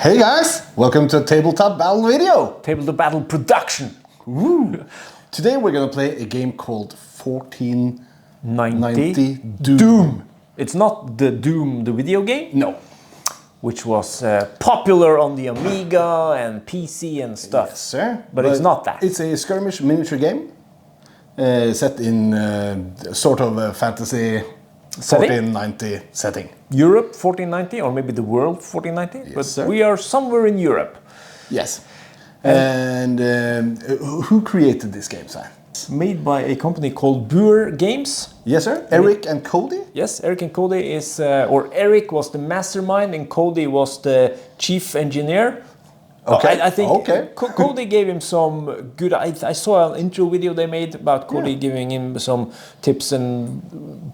Hey guys, welcome to Tabletop Battle video. Tabletop Battle production. Woo. Today we're gonna play a game called 1490 Doom. It's not the Doom, the video game? No. Which was popular on the Amiga and PC and stuff. Yes, sir. But it's not that. It's a skirmish miniature game set in sort of a fantasy Setting? 1490 setting. Europe 1490, or maybe the world 1490? Yes, but sir. we are somewhere in Europe. Yes. And who created this game, sir? Made by a company called Buer Games. Yes, sir. Eric and Cody? Yes, Eric and Cody is, or Eric was the mastermind and Cody was the chief engineer. Okay. I think okay. Cody gave him some good. I saw an intro video they made about Cody giving him some tips and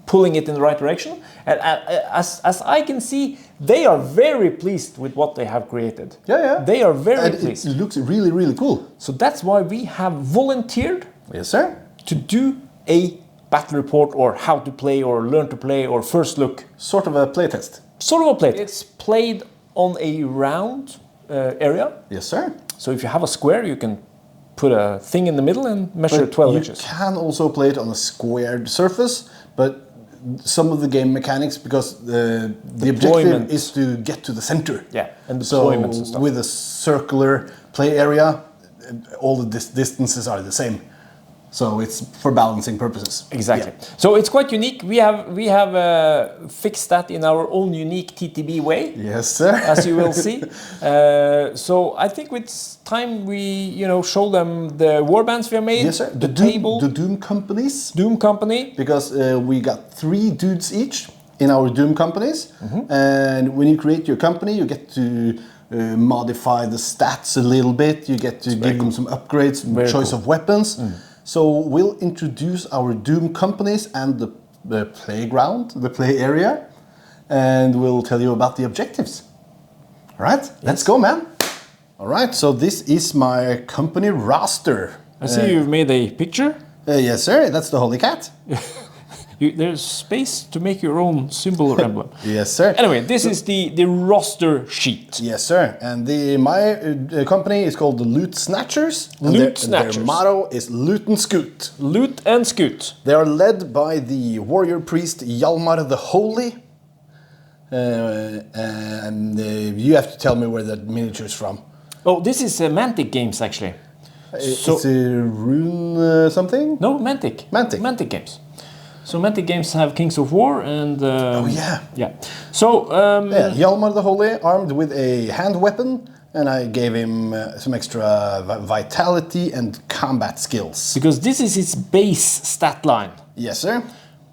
pulling it in the right direction. And as I can see, they are very pleased with what they have created. Yeah. They are very And pleased. it looks really, really cool. So that's why we have volunteered. Yes, sir. To do a battle report or how to play or learn to play or first look. Sort of a playtest. Sort of a play. It's played on a round area. Yes, sir. So if you have a square, you can put a thing in the middle and measure 12 inches. You can also play it on a squared surface, but some of the game mechanics, because the objective is to get to the center. Yeah, and deployments and stuff. With a circular play area, all the distances are the same. So it's for balancing purposes. Exactly. Yeah. So it's quite unique. We have fixed that in our own unique TTB way. Yes, sir. As you will see. So I think it's time we show them the warbands we have made. Yes, sir. The table. The Doom companies. Doom company. Because we got 3 dudes each in our Doom companies, and when you create your company, you get to modify the stats a little bit. You get to give them some upgrades, choice of weapons. So we'll introduce our Doom companies and the playground, the play area, and we'll tell you about the objectives. All right, let's go, man. All right, so this is my company roster. I see you've made a picture. Yes, sir, that's the Holy Cat. There's space to make your own symbol or emblem. Yes, sir. Anyway, this is the roster sheet. Yes, sir. And my company is called the Loot Snatchers. Loot Snatchers. Their motto is Loot and Scoot. Loot and Scoot. They are led by the warrior priest Hjalmar the Holy. And you have to tell me where that miniature is from. Oh, this is Mantic Games, actually. It's a rune something? No, Mantic. Mantic. Mantic Games. So Mantic Games have Kings of War and... oh, yeah. Yeah. So... Hjalmar the Holy, armed with a hand weapon, and I gave him some extra vitality and combat skills. Because this is its base stat line. Yes, sir.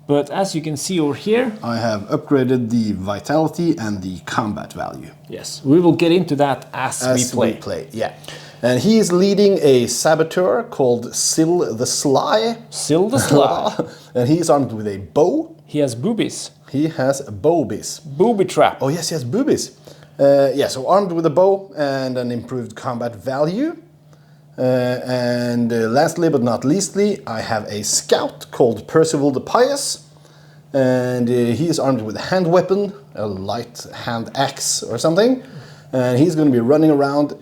But as you can see over here... I have upgraded the vitality and the combat value. Yes, we will get into that as we play. Yeah. And he is leading a saboteur called Syl the Sly. Syl the Sly. And he is armed with a bow. He has boobies. He has boobies. Booby trap. Oh yes, he has boobies. So armed with a bow and an improved combat value. And lastly but not leastly, I have a scout called Percival the Pious. And he is armed with a hand weapon, a light hand axe or something. And he's going to be running around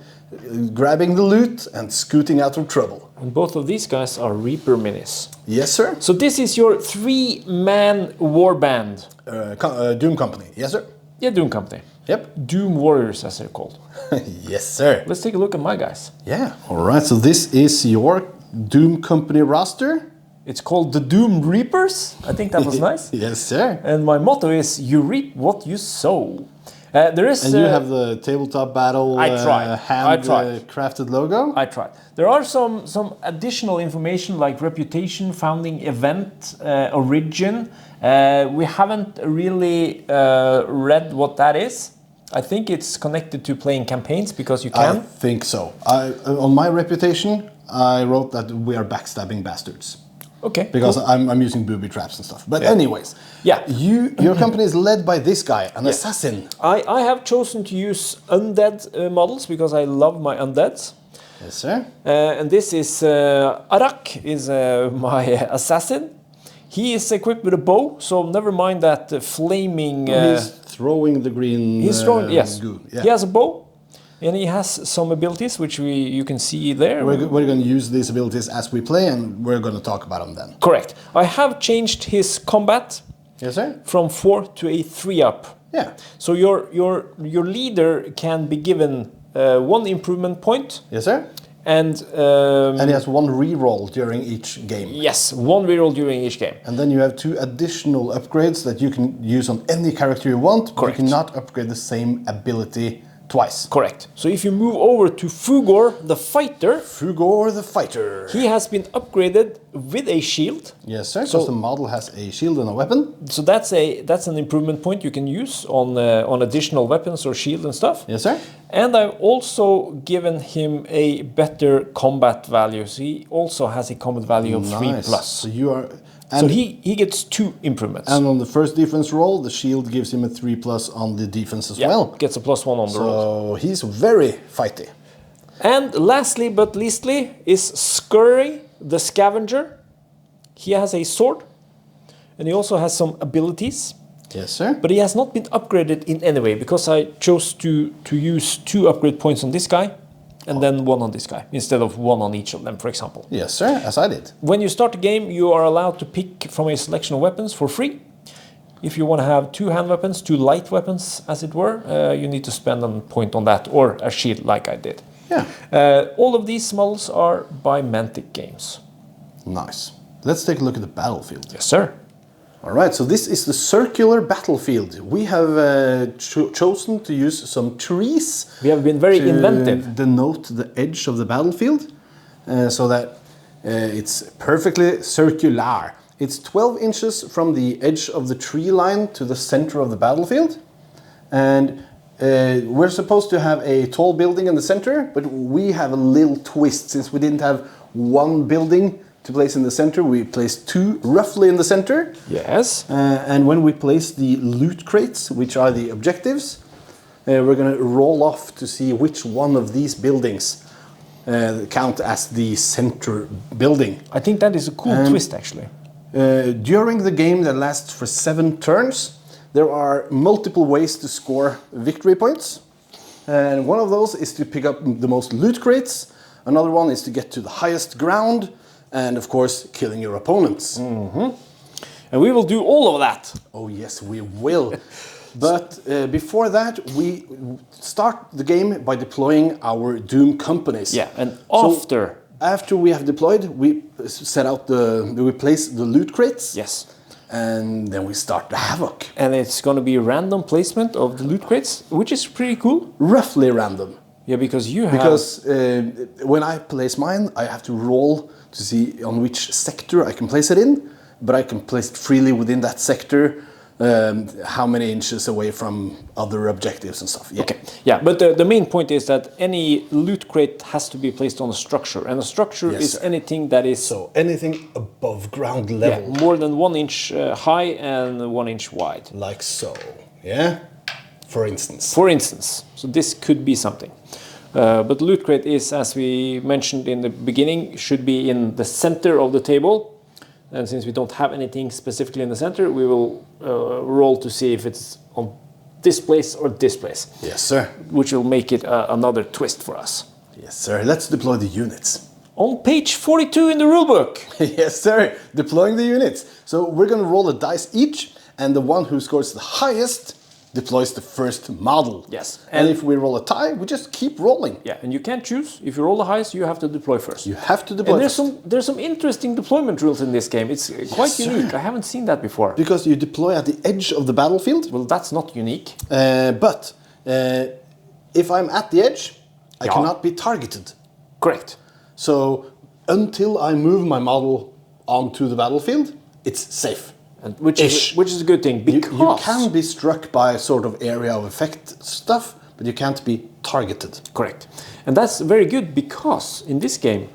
grabbing the loot and scooting out of trouble. And both of these guys are Reaper minis. Yes, sir. So this is your 3-man warband. Doom Company. Yes, sir. Yeah, Doom Company. Yep. Doom Warriors, as they're called. Yes, sir. Let's take a look at my guys. Yeah. All right. So this is your Doom Company roster. It's called the Doom Reapers. I think that was nice. Yes, sir. And my motto is, you reap what you sow. There is, and you have the Tabletop Battle crafted logo? I tried. There are some additional information like reputation, founding event, origin. We haven't really read what that is. I think it's connected to playing campaigns because you can. I think so. On my reputation, I wrote that we are backstabbing bastards. Okay. Because cool. I'm using booby traps and stuff. But anyways, your company is led by this guy, an assassin. I have chosen to use undead models because I love my undeads. Yes, sir. And this is Arak, is my assassin. He is equipped with a bow, so never mind that flaming... he's throwing the green he's throwing, yes. goo. Yeah. He has a bow. And he has some abilities which you can see there. We're going to use these abilities as we play, and we're going to talk about them then. Correct. I have changed his combat. Yes, sir. From 4 to a 3-up. Yeah. So your leader can be given 1 improvement point. Yes, sir. And he has 1 reroll during each game. Yes, 1 reroll during each game. And then you have 2 additional upgrades that you can use on any character you want. Correct. But you cannot upgrade the same ability twice. Correct. So if you move over to Fugor the Fighter... Fugor the Fighter. He has been upgraded with a shield. Yes, sir. So the model has a shield and a weapon. So that's an improvement point you can use on additional weapons or shield and stuff. Yes, sir. And I've also given him a better combat value. So he also has a combat value of 3+. So you are... so he gets 2 improvements. And on the first defense roll, the shield gives him a 3+ on the defense as well. Gets a +1 on the roll. So he's very fighty. And lastly but leastly is Scurry the Scavenger. He has a sword. And he also has some abilities. Yes, sir. But he has not been upgraded in any way, because I chose to use 2 upgrade points on this guy. And then 1 on this guy, instead of 1 on each of them, for example. Yes, sir, as I did. When you start the game, you are allowed to pick from a selection of weapons for free. If you want to have 2 hand weapons, 2 light weapons, as it were, you need to spend a point on that, or a shield like I did. Yeah. All of these models are by Mantic Games. Nice. Let's take a look at the battlefield. Yes, sir. All right, so this is the circular battlefield. We have chosen to use some trees. We have been very inventive. Denote the edge of the battlefield, so that it's perfectly circular. It's 12 inches from the edge of the tree line to the center of the battlefield. And we're supposed to have a tall building in the center, but we have a little twist. Since we didn't have 1 building to place in the center, we placed 2 roughly in the center. Yes. And when we place the loot crates, which are the objectives, we're going to roll off to see which one of these buildings count as the center building. I think that is a cool twist, actually. During the game that lasts for 7 turns, there are multiple ways to score victory points. And one of those is to pick up the most loot crates. Another one is to get to the highest ground. And of course, killing your opponents. Mm-hmm. And we will do all of that. Oh yes, we will. But before that, we start the game by deploying our Doom companies. Yeah, and after we have deployed, we set out we place the loot crates. Yes. And then we start the havoc. And it's going to be a random placement of the loot crates, which is pretty cool. Roughly random. Yeah, because you have... Because when I place mine, I have to roll to see on which sector I can place it in, but I can place it freely within that sector, how many inches away from other objectives and stuff. Yeah. Okay. Yeah, but the main point is that any loot crate has to be placed on a structure, and a structure is anything that is... So anything above ground level. Yeah, more than 1 inch high and 1 inch wide. Like so, yeah? For instance. For instance. So this could be something. But loot crate is, as we mentioned in the beginning, should be in the center of the table. And since we don't have anything specifically in the center, we will roll to see if it's on this place or this place. Yes, sir. Which will make it another twist for us. Yes, sir. Let's deploy the units. On page 42 in the rulebook. Yes, sir. Deploying the units. So we're going to roll a dice each, and the one who scores the highest deploys the first model. Yes. And if we roll a tie, we just keep rolling. Yeah, and you can't choose. If you roll the highest, you have to deploy first. You have to deploy and first. There's some interesting deployment rules in this game. It's quite unique. I haven't seen that before. Because you deploy at the edge of the battlefield. Well, that's not unique. But if I'm at the edge, I cannot be targeted. Correct. So until I move my model onto the battlefield, it's safe. And which is a good thing, because you can be struck by sort of area of effect stuff, but you can't be targeted. Correct. And that's very good, because in this game,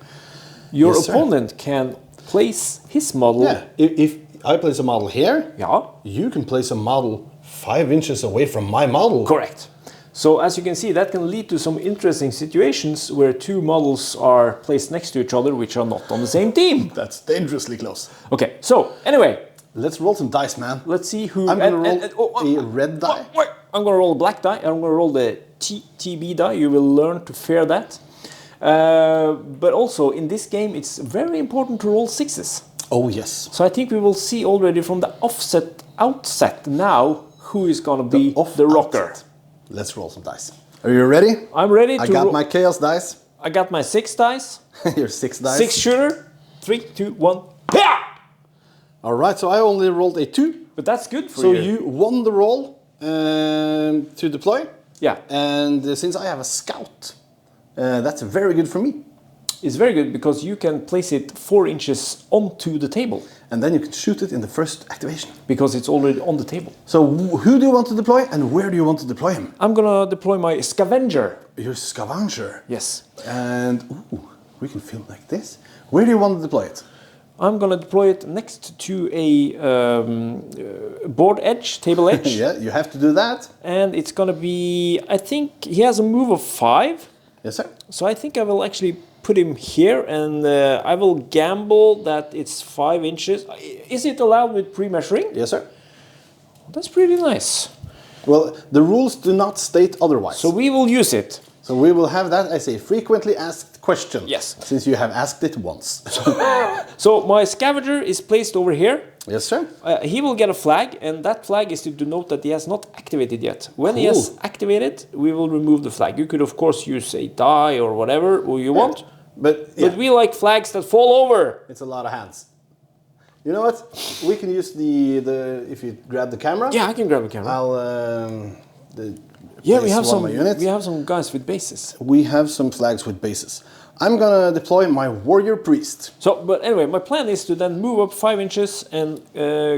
your opponent can place his model. Yeah. If I place a model here, yeah, you can place a model 5 inches away from my model. Correct. So as you can see, that can lead to some interesting situations where 2 models are placed next to each other, which are not on the same team. That's dangerously close. Okay, so anyway. Let's roll some dice, man. Let's see who... I'm going to roll a red die. I'm gonna roll a black die. I'm gonna roll the TB die. You will learn to fear that. But also in this game, it's very important to roll sixes. Oh yes. So I think we will see already from the outset now who is gonna be the rocker. Outset. Let's roll some dice. Are you ready? I'm ready. I got my chaos dice. I got my 6 dice. Your 6 dice. 6 shooter. 3, 2, 1. Yeah! All right. So I only rolled a 2. But that's good for you. you. So you won the roll to deploy. Yeah. And since I have a scout, that's very good for me. It's very good because you can place it 4 inches onto the table. And then you can shoot it in the first activation. Because it's already on the table. So who do you want to deploy and where do you want to deploy him? I'm gonna deploy my scavenger. Your scavenger? Yes. And we can film like this. Where do you want to deploy it? I'm gonna deploy it next to a board edge, table edge. Yeah, you have to do that. And it's gonna be, I think he has a move of 5. Yes, sir. So I think I will actually put him here and I will gamble that it's 5 inches. Is it allowed with pre-measuring? Yes, sir. That's pretty nice. Well, the rules do not state otherwise. So we will use it. So we will have that as a frequently asked question. Yes. Since you have asked it once. So my scavenger is placed over here. Yes, sir. He will get a flag, and that flag is to denote that he has not activated yet. When he has activated, we will remove the flag. You could, of course, use a die or whatever you want. But we like flags that fall over. It's a lot of hands. You know what? We can use the if you grab the camera. Yeah, I can grab the camera. I'll we have some guys with bases. We have some flags with bases. I'm gonna deploy my warrior priest. So, but anyway, my plan is to then move up 5 inches and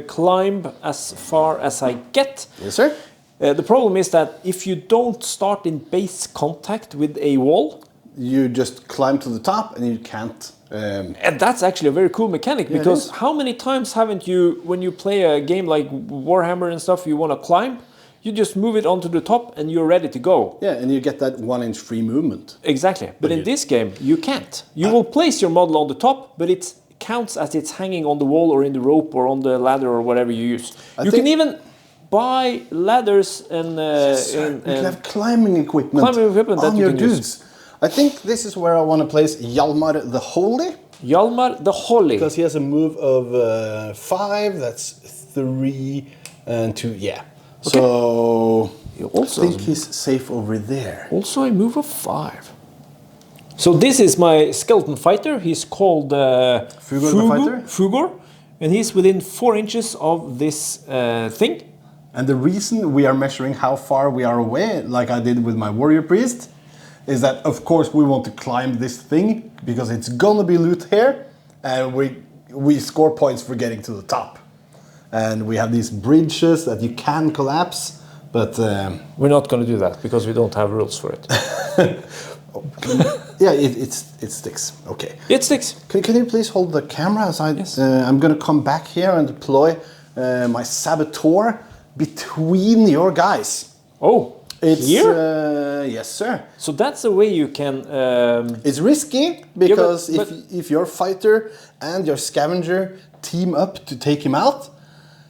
climb as far as I get. Yes, sir. The problem is that if you don't start in base contact with a wall, you just climb to the top and you can't. And that's actually a very cool mechanic because how many times haven't you, when you play a game like Warhammer and stuff, you want to climb, you just move it onto the top and you're ready to go. Yeah, and you get that 1 inch free movement. Exactly. But in this game, you can't. You will place your model on the top, but it counts as it's hanging on the wall or in the rope or on the ladder or whatever you use. You can even buy ladders and you can have climbing equipment on your dudes. I think this is where I want to place Hjalmar the Holy. Hjalmar the Holy. Because he has a move of 5, that's 3 and 2, yeah. Okay. So I think he's safe over there. Also a move of 5. So this is my skeleton fighter. He's called Fugor, and he's within 4 inches of this thing. And the reason we are measuring how far we are away, like I did with my warrior priest, is that of course we want to climb this thing because it's gonna be loot here, and we score points for getting to the top. And we have these bridges that you can collapse, but we're not gonna do that because we don't have rules for it. Yeah, it sticks. Okay. It sticks. Can you please hold the camera aside? Yes. I'm gonna come back here and deploy my saboteur between your guys. Oh. It's here? Yes, sir. So that's the way you can. It's risky because if your fighter and your scavenger team up to take him out,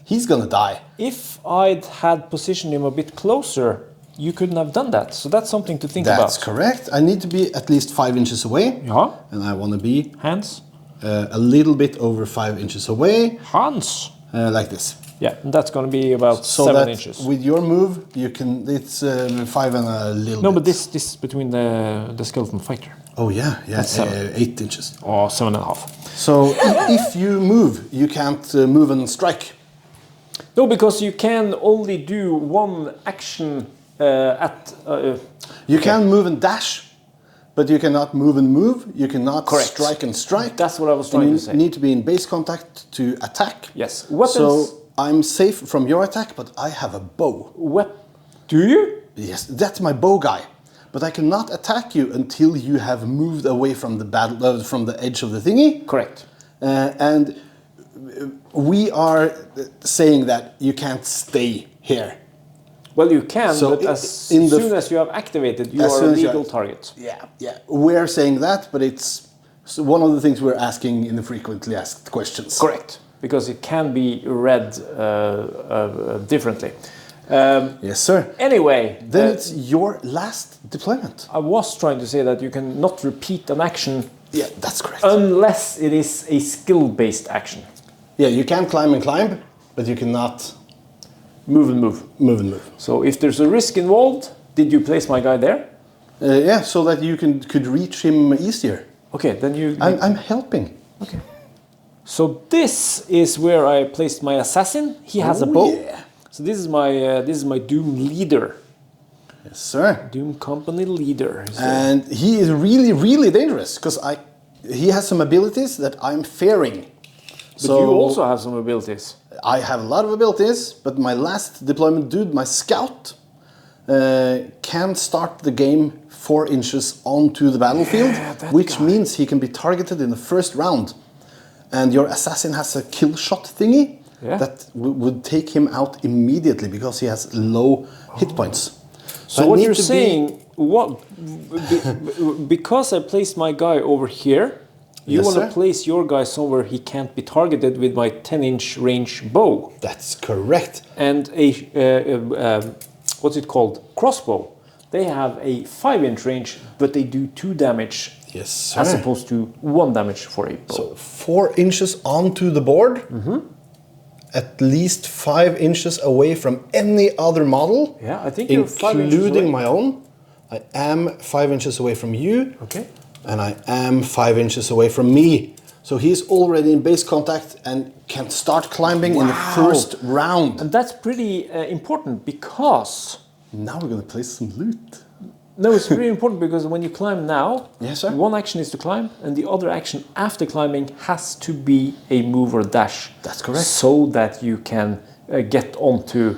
he's gonna die. If I'd had positioned him a bit closer, you couldn't have done that. So that's something to think about. That's correct. I need to be at least 5 inches away. Yeah. And I want to be hands a little bit over 5 inches away. Hands. Like this. Yeah, and that's going to be about 7 inches. With your move, you can. It's 5 and a little. No, bit. but this is between the skeleton fighter. Oh yeah, 8 inches. Or 7.5. So if you move, you can't move and strike. No, because you can only do one action at. You can move and dash, but you cannot move and move. You cannot strike and strike. That's what I was trying to say. You need to be in base contact to attack. Yes. Weapons. So I'm safe from your attack, but I have a bow. Do you? Yes, that's my bow guy. But I cannot attack you until you have moved away from the battle, from the edge of the thingy. Correct. And we are saying that you can't stay here. Well, you can, but as soon as you have activated, you are a legal target. Yeah. We're saying that, but it's one of the things we're asking in the frequently asked questions. Correct, because it can be read differently. Yes, sir. Anyway, Then it's your last deployment. I was trying to say that you can not repeat an action. Yeah, that's correct. Unless it is a skill-based action. Yeah, you can climb and climb, but you cannot move and move. Move and move. So if there's a risk involved, did you place my guy there? Yeah, so that you could reach him easier. Okay, then you... I'm helping. Okay. So this is where I placed my assassin. He has a bow. Yeah. So this is my Doom leader. Yes, sir. Doom company leader. And he is really, really dangerous because he has some abilities that I'm fearing. But you also have some abilities. I have a lot of abilities, but my last deployment dude, my scout, can start the game 4 inches onto the battlefield, which means he can be targeted in the first round. And your assassin has a kill shot thingy that would take him out immediately because he has low hit points. So what you're saying, because I placed my guy over here, you want to place your guy somewhere he can't be targeted with my 10-inch range bow. That's correct. And a, what's it called? Crossbow. They have a 5-inch range, but they do 2 damage. Yes, sir. As opposed to 1 damage for a bow. So 4 inches onto the board, at least 5 inches away from any other model. Yeah, I think you're 5 inches away. Including my own. I am 5 inches away from you. Okay. And I am 5 inches away from me. So he's already in base contact and can start climbing in the first round. And that's pretty important because... Now we're going to place some loot. No, it's really important because when you climb now, yes, sir. One action is to climb and the other action after climbing has to be a move or dash. That's correct. So that you can get onto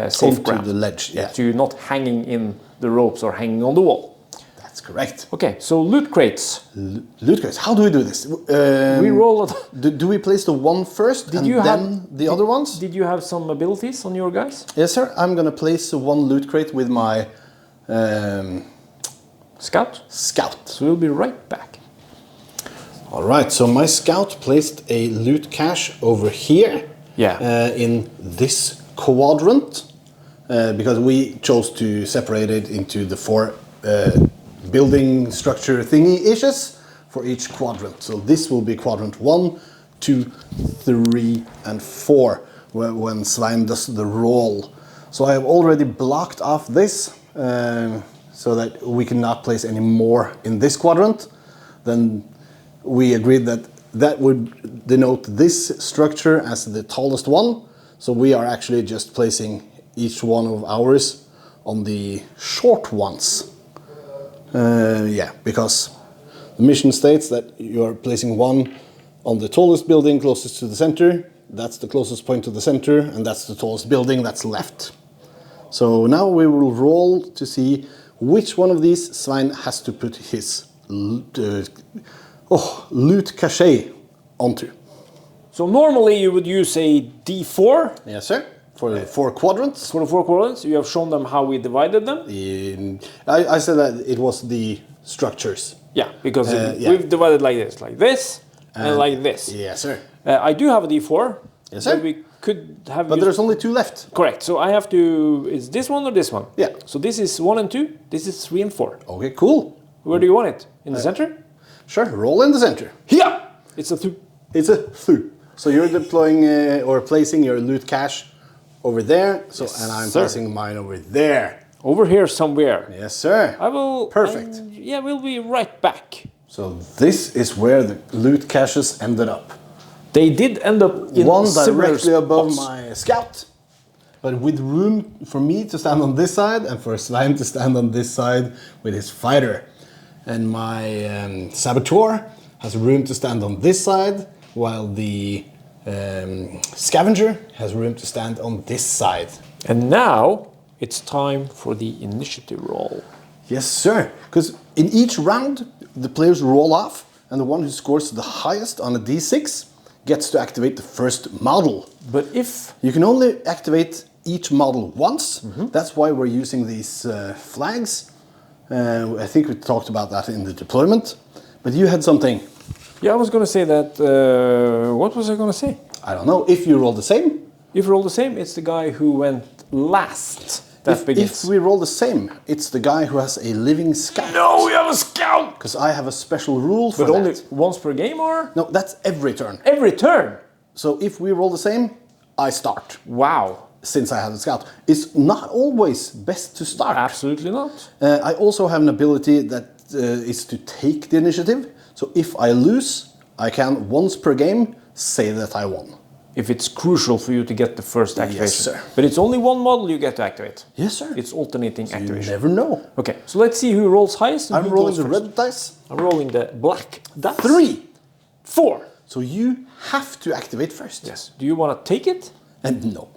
safe ground. Onto the ledge, yeah. So you're not hanging in the ropes or hanging on the wall. That's correct. Okay, so loot crates. Loot crates. How do we do this? We roll it. Do we place the one first and then the other ones? Did you have some abilities on your guys? Yes, sir. I'm going to place one loot crate with my Scout? Scout. So we'll be right back. All right, so my scout placed a loot cache over here. Yeah. In this quadrant because we chose to separate it into the 4 building structure thingy-ishes for each quadrant. So this will be quadrant 1, 2, 3, and 4 when Svein does the roll. So I have already blocked off this so that we cannot place any more in this quadrant. Then we agreed that that would denote this structure as the tallest one. So we are actually just placing each one of ours on the short ones. Yeah, because the mission states that you are placing one on the tallest building closest to the center. That's the closest point to the center, and that's the tallest building that's left. So now we will roll to see which one of these Svein has to put his loot cache onto. So normally you would use a D4. Yes, sir. For the 4 quadrants. For the 4 quadrants, you have shown them how we divided them. I said that it was the structures. Yeah, because we've divided like this, and like this. Yes, sir. I do have a D4. Yes, sir. We could have. But there's only 2 left. Correct. So I have to. Is this one or this one? Yeah. So this is 1 and 2. This is 3 and 4. Okay, cool. Where do you want it? In the center? Sure. Roll in the center. Yeah. It's a 2. It's a 2. So you're deploying or placing your loot cache over there. So and I'm placing mine over there. Over here somewhere. Yes, sir. I will. Perfect. Yeah, we'll be right back. So this is where the loot caches ended up. They did end up in one similar directly above spots. my scout, but with room for me to stand on this side and for Svein to stand on this side with his fighter. And my saboteur has room to stand on this side, while the scavenger has room to stand on this side. And now it's time for the initiative roll. Yes, sir. Because in each round, the players roll off, and the one who scores the highest on a d6 gets to activate the first model. But if... You can only activate each model once. That's why we're using these flags. I think we talked about that in the deployment. But you had something. Yeah, I was going to say that... what was I going to say? I don't know. If you roll the same. If you roll the same, it's the guy who went last that begins. If we roll the same, it's the guy who has a living scout. No, we have a scout! Because I have a special rule for But that. only once per game, or? No, that's every turn. Every turn? So if we roll the same, I start. Wow. Since I have the scout. It's not always best to start. Absolutely not. I also have an ability that is to take the initiative. So if I lose, I can once per game say that I won. If it's crucial for you to get the first activation. Yes, sir. But it's only one model you get to activate. Yes, sir. It's alternating activation. You never know. Okay, so let's see who rolls highest. And I'm who rolling goes the first. red dice. I'm rolling the black dice. 3. 4. So you have to activate first. Yes. Do you want to take it? And no.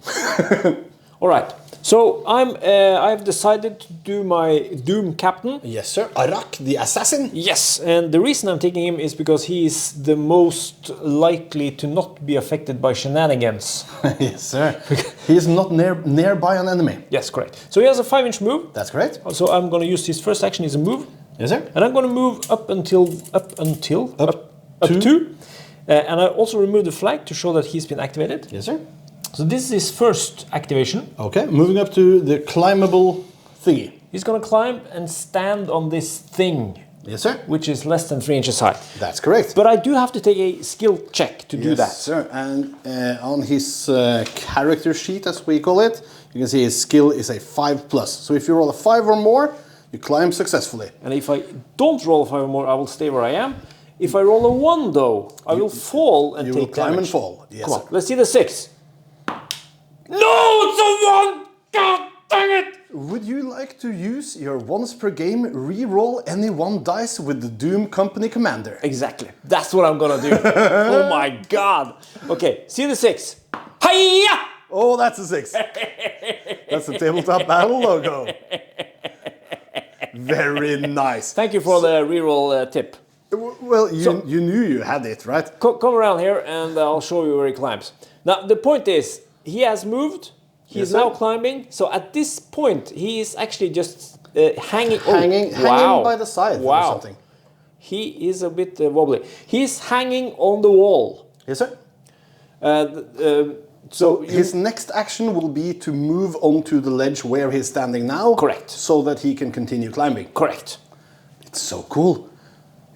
All right. So I've decided to do my Doom Captain. Yes, sir. Arak, the assassin. Yes, and the reason I'm taking him is because he is the most likely to not be affected by shenanigans. Yes, sir. He is not nearby an enemy. Yes, correct. So he has a 5-inch move. That's correct. So I'm going to use his first action as a move. Yes, sir. And I'm going to move up to. And I also remove the flag to show that he's been activated. Yes, sir. So this is his first activation. Okay, moving up to the climbable thingy. He's going to climb and stand on this thing. Yes, sir. Which is less than 3 inches high. That's correct. But I do have to take a skill check to do that. Yes, sir. And on his character sheet, as we call it, you can see his skill is a 5+. So if you roll a 5 or more, you climb successfully. And if I don't roll a 5 or more, I will stay where I am. If I roll a 1, though, I will fall and you take will climb damage. and fall. Yes, Come on, sir. let's see the 6. No, it's a 1! God dang it! Would you like to use your once per game re-roll any one dice with the Doom Company Commander? Exactly. That's what I'm gonna do. Oh my god. Okay, see the 6. Hiya! Oh, that's a 6. That's the Tabletop Battle logo. Very nice. Thank you for the reroll tip. Well, you knew you had it, right? Come around here and I'll show you where he climbs. Now, the point is, he has moved. He's now climbing. So at this point, he is actually just hanging. Hanging by the side or something. He is a bit wobbly. He's hanging on the wall. Yes, sir. So his next action will be to move onto the ledge where he's standing now. Correct. So that he can continue climbing. Correct. It's so cool.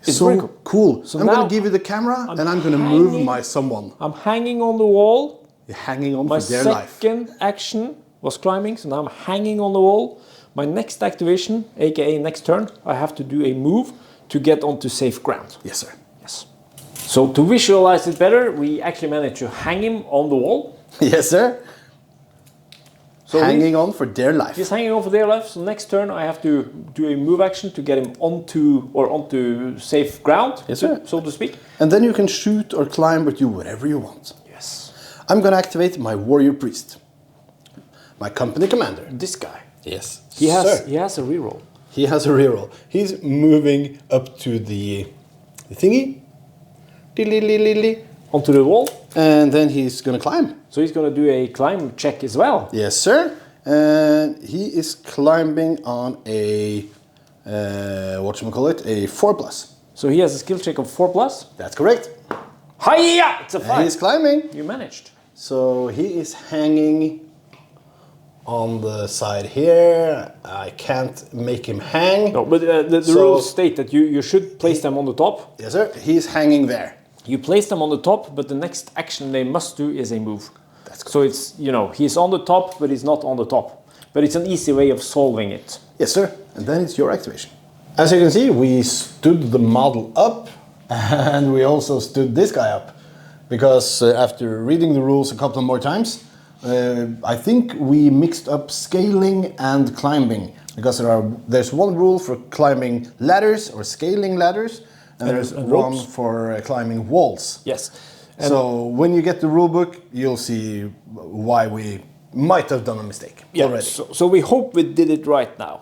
It's so very cool. So I'm now going to give you the camera and I'm going to move my someone. I'm hanging on the wall. You're hanging on My for dear life. second action was climbing, so now I'm hanging on the wall. My next activation, aka next turn, I have to do a move to get onto safe ground. Yes, sir. Yes. So to visualize it better, we actually managed to hang him on the wall. Yes, sir. So hanging on for dear life. He's hanging on for dear life. So next turn, I have to do a move action to get him onto safe ground, yes, sir. So to speak. And then you can shoot or climb or do whatever you want. Yes. I'm going to activate my warrior priest, my company commander. This guy. Yes. He has a reroll. He has a reroll. He's moving up to the thingy. Onto the wall. And then he's going to climb. So he's going to do a climb check as well. Yes, sir. And he is climbing on a, whatchamacallit, a 4+. So he has a skill check of 4+. That's correct. Hiya! It's a 5. And he's climbing. You managed. So he is hanging on the side here. I can't make him hang. No, but the rules state that you should place them on the top. Yes, sir. He's hanging there. You place them on the top, but the next action they must do is a move. That's so it's, he's on the top, but he's not on the top. But it's an easy way of solving it. Yes, sir. And then it's your activation. As you can see, we stood the model up and we also stood this guy up. Because after reading the rules a couple more times, I think we mixed up scaling and climbing. Because there's one rule for climbing ladders or scaling ladders. And there's one for climbing walls. Yes. And so when you get the rule book, you'll see why we might have done a mistake already. So we hope we did it right now.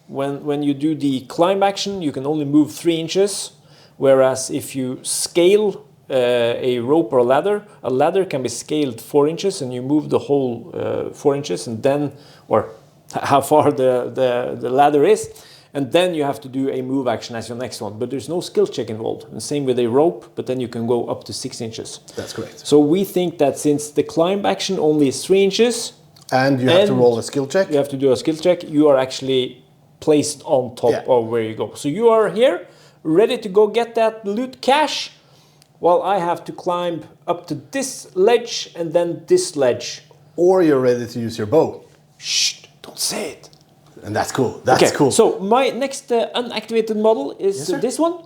When you do the climb action, you can only move 3 inches. Whereas if you scale a rope or a ladder can be scaled 4 inches and you move the whole 4 inches and then, or how far the ladder is. And then you have to do a move action as your next one. But there's no skill check involved. And same with a rope, but then you can go up to 6 inches. That's correct. So we think that since the climb action only is 3 inches, And you have to roll a skill check. You have to do a skill check. You are actually placed on top of where you go. So you are here, ready to go get that loot cache, while I have to climb up to this ledge and then this ledge. Or you're ready to use your bow. Shh, don't say it. And that's cool. That's cool. So my next unactivated model is this one.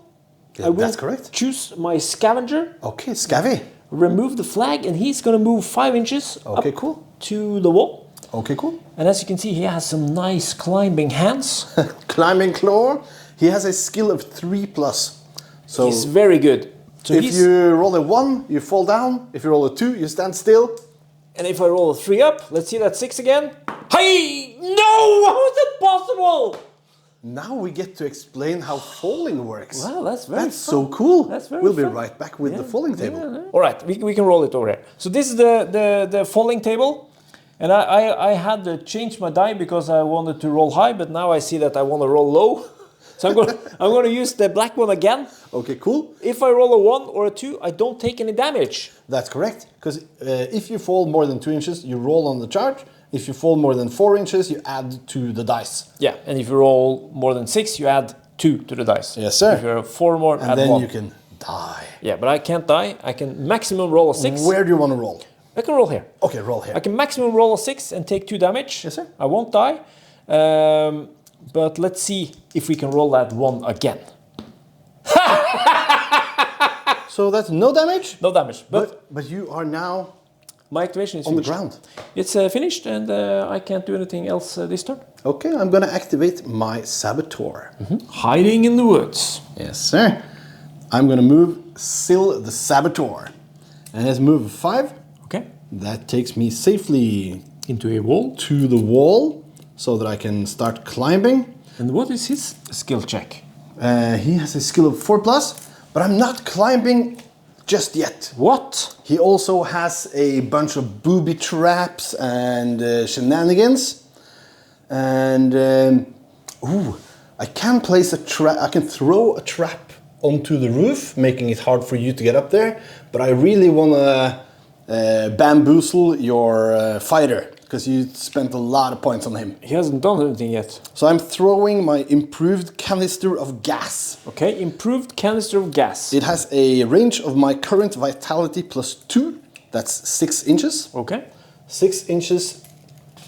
Yeah, that's correct. Choose my scavenger. Okay, Scavvy. Remove the flag, and he's going to move 5 inches up to the wall. Okay, cool. And as you can see, he has some nice climbing hands. Climbing claw. He has a skill of 3+. So he's very good. So if you roll a 1, you fall down. If you roll a 2, you stand still. And if I roll a 3 up, let's see that 6 again. Hey! No! How is it possible? Now we get to explain how falling works. Well, that's very fun. So cool. That's very We'll fun. be right back with the falling table. All right, we can roll it over here. So this is the falling table. And I had to change my die because I wanted to roll high, but now I see that I want to roll low. So I'm going to use the black one again. Okay, cool. If I roll a 1 or a 2, I don't take any damage. That's correct. Because if you fall more than 2 inches, you roll on the chart. If you fall more than 4 inches, you add to the dice. Yeah, and if you roll more than 6, you add 2 to the dice. Yes, sir. If you're 4 more, and add then 1. you can die. Yeah, but I can't die. I can maximum roll a 6. Where do you want to roll? I can roll here. Okay, roll here. I can maximum roll a 6 and take 2 damage. Yes, sir. I won't die. But let's see if we can roll that 1 again. So that's no damage? No damage. But you are now my activation is on finished. the ground. It's finished, and I can't do anything else this turn. Okay, I'm going to activate my Saboteur. Hiding in the woods. Yes, sir. I'm going to move Syl the Saboteur. And let's move 5. Okay. That takes me safely Into a wall. to the wall so that I can start climbing. And what is his skill check? He has a skill of 4+, but I'm not climbing just yet. What? He also has a bunch of booby traps and shenanigans. And I can place a trap. I can throw a trap onto the roof, making it hard for you to get up there. But I really want to bamboozle your fighter, because you spent a lot of points on him. He hasn't done anything yet. So I'm throwing my improved canister of gas. Okay, improved canister of gas. It has a range of my current vitality +2. That's 6 inches. Okay. 6 inches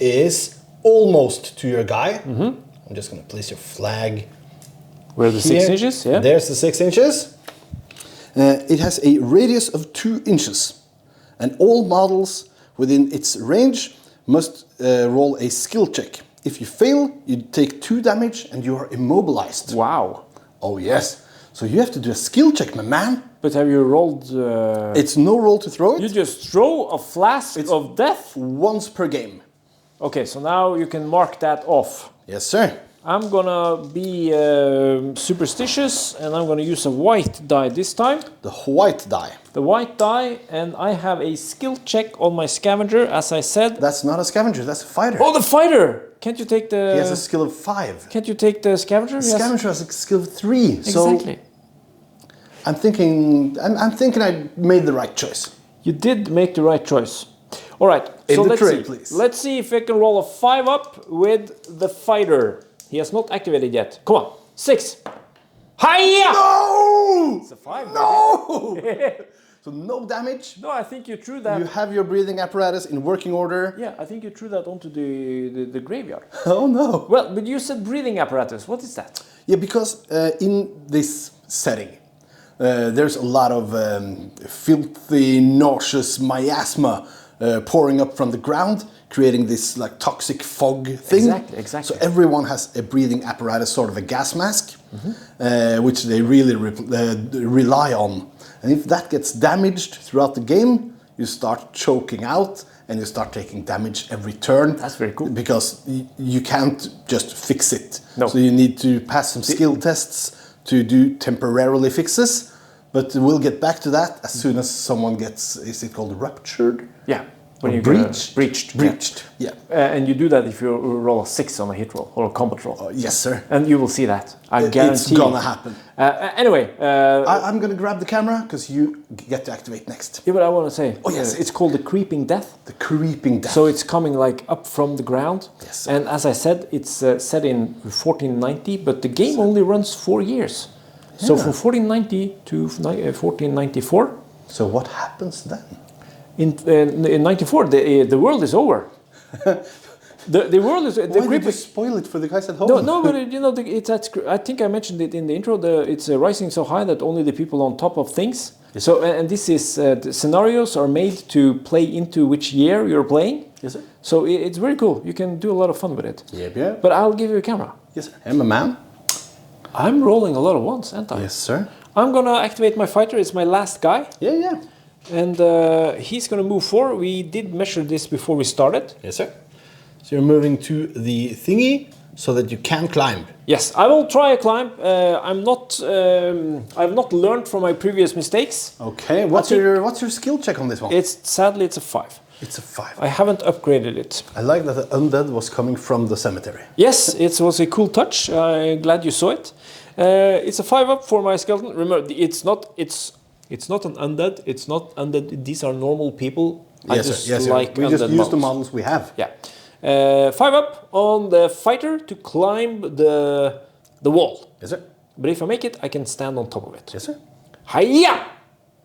is almost to your guy. I'm just going to place your flag. Where the 6 inches? Yeah. There's the 6 inches. It has a radius of 2 inches. And all models within its range must roll a skill check. If you fail, you take 2 damage and you are immobilized. Wow. Oh yes. So you have to do a skill check, my man. But have you rolled... It's no roll to throw it. You just throw a flask of death? Once per game. Okay, so now you can mark that off. Yes, sir. I'm gonna be superstitious, and I'm gonna use a white die this time. The white die. The white die, and I have a skill check on my scavenger, as I said. That's not a scavenger, that's a fighter. Oh, the fighter! Can't you take the... He has a skill of 5. Can't you take the scavenger? The scavenger has a skill of 3. Exactly. So I'm thinking I made the right choice. You did make the right choice. All right, In so the let's tray, see. please. Let's see if I can roll a 5 up with the fighter. He has not activated yet. Come on, 6. Hiya! No! It's a 5. No! So no damage. No, I think you threw that. You have your breathing apparatus in working order. Yeah, I think you threw that onto the graveyard. Oh no. Well, but you said breathing apparatus. What is that? Yeah, because in this setting, there's a lot of filthy, nauseous miasma pouring up from the ground, creating this like toxic fog thing. Exactly. So everyone has a breathing apparatus, sort of a gas mask, which they really rely on. And if that gets damaged throughout the game, you start choking out and you start taking damage every turn. That's very cool. Because you can't just fix it. No. So you need to pass some skill tests to do temporarily fixes. But we'll get back to that as soon as someone gets, is it called ruptured? Yeah. When you breached. Breached. Breached. Yeah. And you do that if you roll a 6 on a hit roll or a combat roll. Yes, sir. And you will see that. I guarantee. It's gonna happen. Anyway. I'm gonna grab the camera because you get to activate next. Yeah, but I want to say. Oh, yes. It's called the Creeping Death. The Creeping Death. So it's coming like up from the ground. Yes, sir. And as I said, it's set in 1490, but the game only runs 4 years. Yeah. So from 1490 to 1494. So what happens then? In 94, the world is over. The world is. Why did you spoil it for the guys at home? No, but you know, it's I think I mentioned it in the intro. It's rising so high that only the people on top of things. Yes. So and this is the scenarios are made to play into which year you're playing. Yes, sir. So it's very cool. You can do a lot of fun with it. Yeah. But I'll give you a camera. Yes, sir. I'm a man. I'm rolling a lot of ones, aren't I? Yes, sir. I'm gonna activate my fighter. It's my last guy. Yeah. And he's gonna move forward. We did measure this before we started. Yes, sir. So you're moving to the thingy so that you can climb. Yes, I will try a climb. I've not learned from my previous mistakes. Okay. What's your skill check on this one? Sadly it's a 5. It's a 5. I haven't upgraded it. I like that the undead was coming from the cemetery. Yes, it was a cool touch. I'm glad you saw it. It's a 5 up for my skeleton. Remember, it's not an undead. It's not undead. These are normal people. Yes, sir. We just use the models we have. Yeah. 5 up on the fighter to climb the wall. Yes, sir. But if I make it, I can stand on top of it. Yes, sir. Hiya!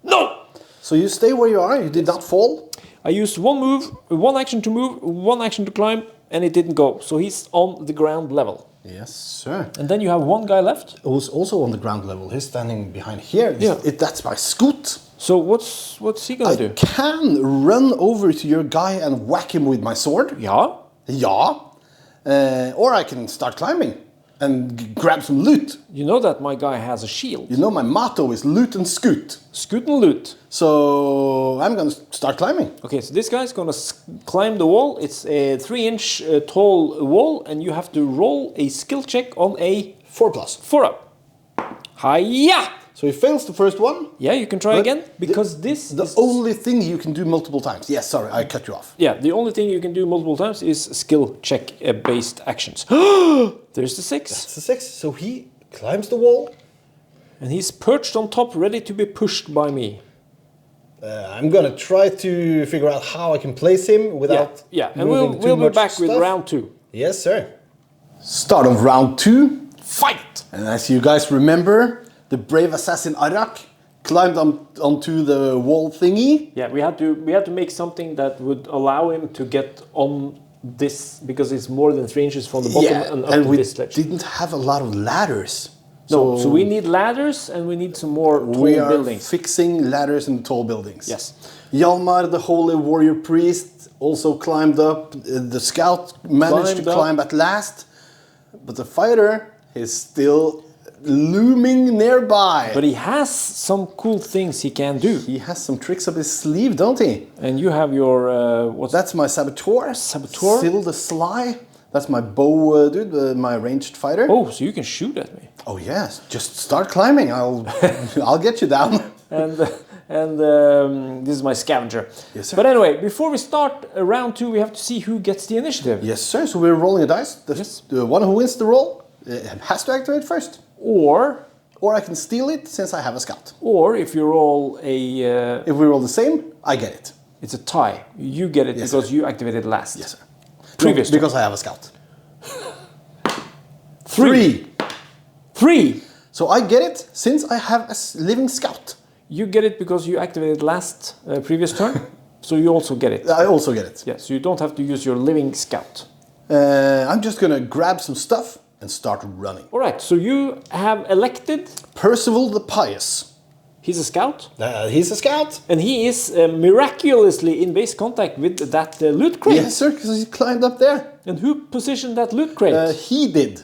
No! So you stay where you are. You did not fall. I used one action to move, one action to climb, and it didn't go. So he's on the ground level. Yes, sir. And then you have one guy left. Who's also on the ground level. He's standing behind here. Yeah. That's my scoot. So what's he gonna do? I can run over to your guy and whack him with my sword. Yeah. Yeah. Or I can start climbing and grab some loot. You know that my guy has a shield. You know my motto is loot and scoot. Scoot and loot. So I'm gonna start climbing. Okay, so this guy's gonna climb the wall. It's a 3-inch tall wall, and you have to roll a skill check on a 4+. 4 up. Hiya! So he fails the first one. Yeah, you can try again because this the is only thing you can do multiple times. Yes, sorry, I cut you off. Yeah, the only thing you can do multiple times is skill check based actions. There's the 6. That's the 6. So he climbs the wall. And he's perched on top, ready to be pushed by me. I'm gonna try to figure out how I can place him without. Yeah, and we'll be back with round 2. Yes, sir. Start of round 2. Fight! And as you guys remember, the brave assassin Arak climbed onto the wall thingy. Yeah, we had to make something that would allow him to get on this because it's more than 3 inches from the bottom and up to this ledge. We didn't have a lot of ladders. No, so we need ladders and we need some more tall buildings. Fixing ladders in tall buildings. Yes. Hjalmar, the holy warrior priest, also climbed up. The scout managed to climb at last. But the fighter is still looming nearby. But he has some cool things he can do. He has some tricks up his sleeve, don't he? And you have your... That's my saboteur. Saboteur? Syl the Sly. That's my bow dude, my ranged fighter. Oh, so you can shoot at me. Oh yes, just start climbing. I'll get you down. And this is my scavenger. Yes, sir. But anyway, before we start round 2, we have to see who gets the initiative. Yes, sir. So we're rolling a dice. The one who wins the roll has to activate first. Or I can steal it since I have a scout. Or if you roll a... if we roll the same, I get it. It's a tie. You get it because you activated last. Yes, sir. Previous because I have a scout. 3. 3. So I get it since I have a living scout. You get it because you activated last previous turn. So you also get it. I also get it. Yeah, so you don't have to use your living scout. I'm just gonna grab some stuff and start running. All right, so you have elected... Percival the Pious. He's a scout? He's a scout. And he is miraculously in base contact with that loot crate. Yes, sir, because he climbed up there. And who positioned that loot crate? He did.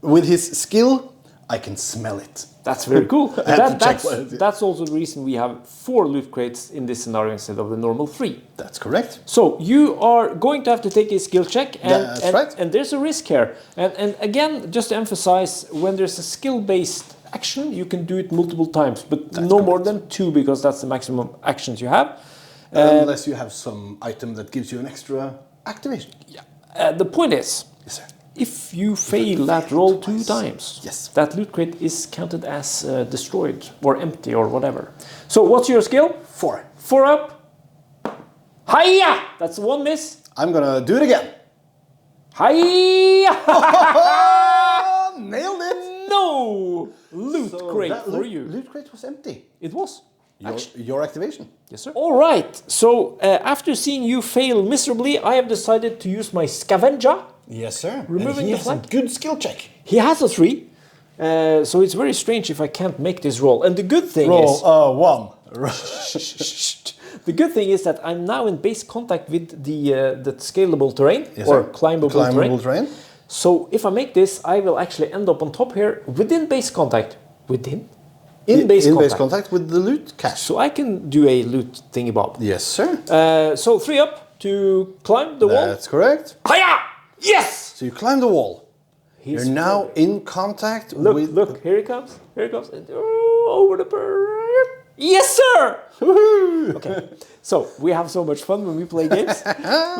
With his skill, I can smell it. That's very cool. That's also the reason we have 4 loot crates in this scenario instead of the normal 3. That's correct. So you are going to have to take a skill check. That's right. And there's a risk here. And again, just to emphasize, when there's a skill-based action, you can do it multiple times, but no more than 2 because that's the maximum actions you have. Unless you have some item that gives you an extra activation. Yeah. The point is, Yes, sir. if you fail that roll 2 times, Yes. that loot crate is counted as destroyed or empty or whatever. So what's your skill? 4. 4 up. Hiya! That's 1 miss. I'm gonna do it again. Hiya! Nailed it! No! Loot crate that for you. Loot crate was empty. It was. Your activation. Yes, sir. All right. So after seeing you fail miserably, I have decided to use my scavenger. Yes, sir. Removing he the has flag. a good skill check. He has a 3. So it's very strange if I can't make this roll. And the good thing Roll is... 1. The good thing is that I'm now in base contact with the scalable terrain, Yes, or sir. climbable, terrain. So if I make this, I will actually end up on top here within base contact. In base contact with the loot cache. So I can do a loot thingy bob. Yes, sir. So 3 up to climb the wall. That's correct. Hiya! Yes! So you climb the wall. He's You're now in contact Look, with... look, here he comes. Here he comes. Over the Yes, sir! Woohoo! Okay, so we have so much fun when we play games.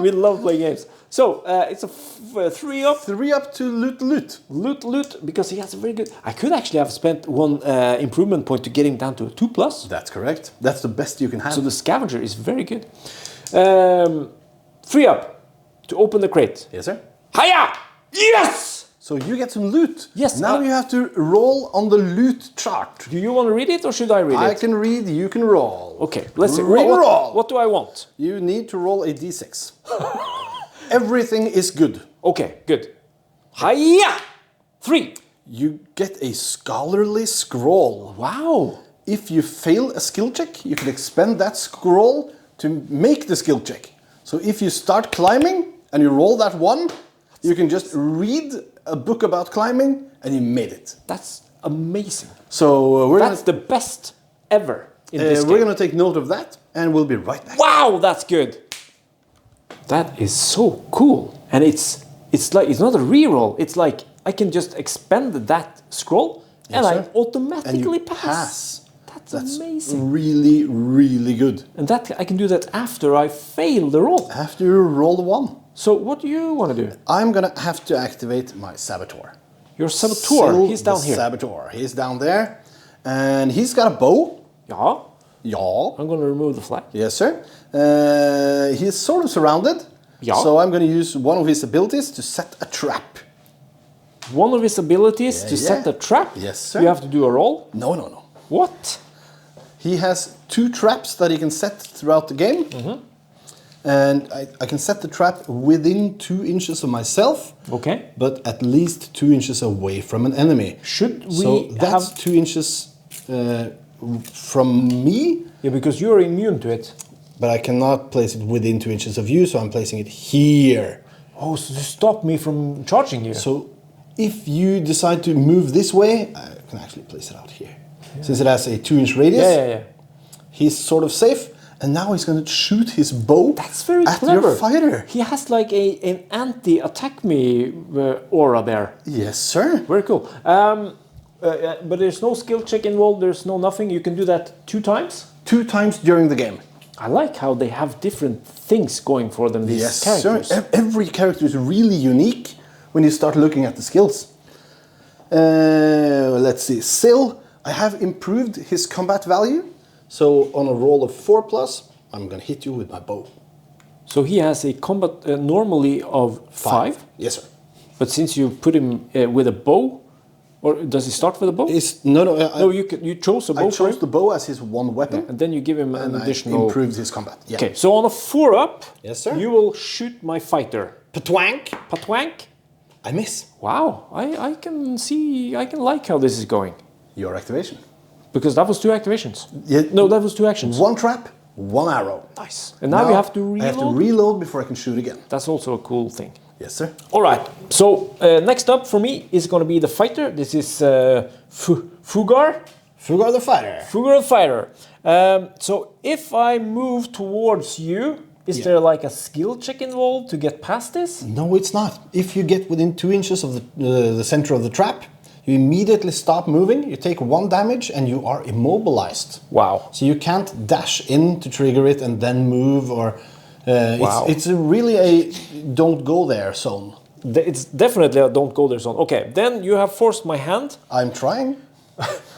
We love playing games. So it's a 3 up. 3 up to loot. Loot, because he has a very good... I could actually have spent 1 improvement point to get him down to a 2+. That's correct. That's the best you can have. So the scavenger is very good. 3 up to open the crate. Yes, sir. Hiya! Yes! So you get some loot. Yes. Now you have to roll on the loot chart. Do you want to read it or should I read I it? can read, you can roll. Okay, let's see. Roll. What do I want? You need to roll a d6. Everything is good. Okay, good. Hiya! 3. You get a scholarly scroll. Wow. If you fail a skill check, you can expend that scroll to make the skill check. So if you start climbing and you roll that 1, you can just read a book about climbing and you made it. That's amazing. So That's the best ever in this game. we're going to take note of that and we'll be right back. Wow, that's good. That is so cool. And it's like it's not a reroll. It's like I can just expend that scroll and Yes, I sir. automatically And you pass. That's amazing. Really, really good. And that I can do that after I fail the roll. After you roll the 1, So what do you want to do? I'm going to have to activate my saboteur. Your saboteur, Sil he's down the here. Saboteur. He's down there. And he's got a bow. Yeah. Yeah. I'm going to remove the flag. Yes, sir. He's sort of surrounded. Yeah. So I'm going to use one of his abilities to set a trap. One of his abilities to set yeah. a trap. Yes, sir. You have to do a roll. No, no, no. What? He has 2 traps that he can set throughout the game. And I can set the trap within 2 inches of myself. Okay. But at least 2 inches away from an enemy. Should we So that's have... 2 inches from me. Yeah, because you're immune to it. But I cannot place it within 2 inches of you, so I'm placing it here. Oh, so to stop me from charging you. So if you decide to move this way, I can actually place it out here. Yeah. Since it has a 2-inch radius, yeah. he's sort of safe. And now he's going to shoot his bow That's very at clever. your fighter. He has like an anti-attack me aura there. Yes, sir. Very cool. But there's no skill check involved. There's no nothing. You can do that 2 times. 2 times during the game. I like how they have different things going for them. These Yes, characters. sir. Every character is really unique when you start looking at the skills. Let's see. Sil, I have improved his combat value. So on a roll of 4+, I'm going to hit you with my bow. So he has a combat normally of 5. Yes, sir. But since you put him with a bow, or does he start with a bow? No, you chose a bow. I chose the bow as his one weapon. And then you give him an additional... I improved his combat. Yeah. Okay, so on a 4 up, yes, sir. You will shoot my fighter. Patwank. Patwank. I miss. Wow, I can see, I can like how this is going. Your activation. Because that was 2 activations. Yeah. No, that was 2 actions. 1 trap, 1 arrow. Nice. And now you have to reload? I have to reload before I can shoot again. That's also a cool thing. Yes, sir. All right. So next up for me is going to be the fighter. This is Fugar. Fugar the fighter. Fugar the fighter. So if I move towards you, is there like a skill check involved to get past this? No, it's not. If you get within 2 inches of the center of the trap, you immediately stop moving, you take 1 damage, and you are immobilized. Wow. So you can't dash in to trigger it and then move, or Wow. it's really a don't go there zone. It's definitely a don't go there zone. Okay, then you have forced my hand. I'm trying.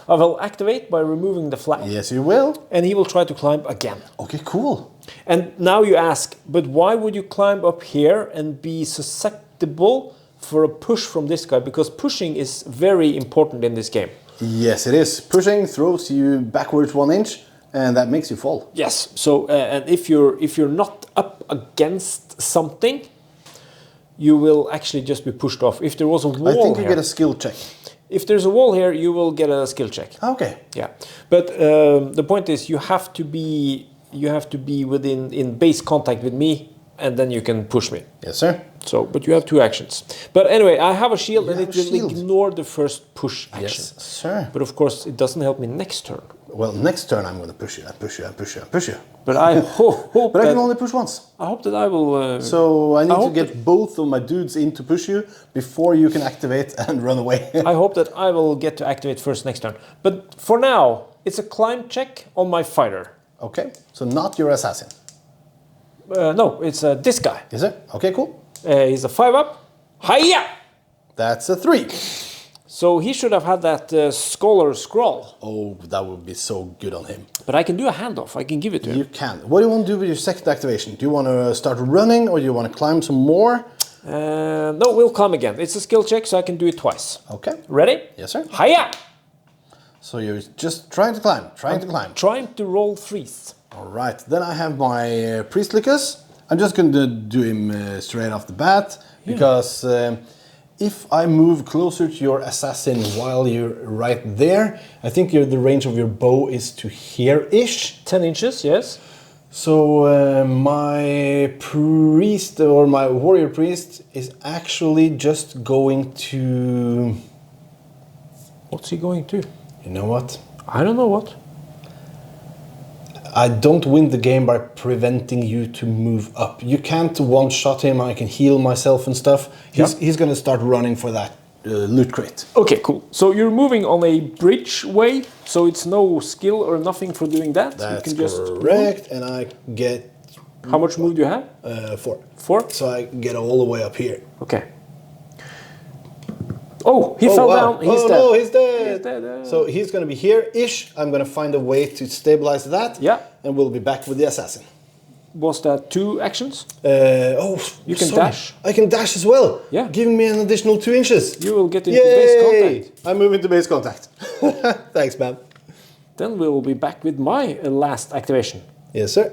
I will activate by removing the flag. Yes, you will. And he will try to climb again. Okay, cool. And now you ask, but why would you climb up here and be susceptible for a push from this guy? Because pushing is very important in this game. Yes, it is. Pushing throws you backwards 1 inch, and that makes you fall. Yes. So, and if you're not up against something, you will actually just be pushed off. If there was a wall I think you here, get a skill check. if there's a wall here, you will get a skill check. Okay. Yeah. But the point is, you have to be within in base contact with me, and then you can push me. Yes, sir. So, but you have 2 actions. But anyway, I have a shield, You and have it a will shield. ignore the first push action. Yes, sir. But of course, it doesn't help me next turn. Well, next turn I'm going to push you, and push you, and push you, and push you. But I hope But I that can only push once. I hope that I will. So I need to hope get both of my dudes in to push you before you can activate and run away. I hope that I will get to activate first next turn. But for now, it's a climb check on my fighter. Okay, so not your assassin. No, it's this guy. Is it? Okay, cool. He's a 5-up. Hiya! That's a 3. So he should have had that scholar scroll. Oh, that would be so good on him. But I can do a handoff. I can give it to him. You can. What do you want to do with your second activation? Do you want to start running, or do you want to climb some more? No, we'll climb again. It's a skill check, so I can do it twice. Okay. Ready? Yes, sir. Hiya! So you're just trying to climb, trying to climb. Trying to roll 3s. All right. Then I have my Priestlicus. I'm just going to do him straight off the bat, because if I move closer to your assassin while you're right there, I think the range of your bow is to here-ish. 10 inches, yes. So my priest, or my warrior priest, is actually just going to... What's he going to? You know what? I don't know what. I don't win the game by preventing you to move up. You can't one-shot him. I can heal myself and stuff. He's going to start running for that loot crate. Okay, cool. So you're moving on a bridge way, so it's no skill or nothing for doing that. That's you can just correct. And I get... How much move do you have? 4. 4? So I get all the way up here. Okay. Oh, he fell down. He's dead. No, he's dead. He's dead. So he's going to be here-ish. I'm going to find a way to stabilize that. Yeah. And we'll be back with the assassin. Was that 2 actions? You can dash. I can dash as well. Yeah. Giving me an additional 2 inches. You will get into base contact. I move into base contact. Thanks, man. Then we'll be back with my last activation. Yes, sir.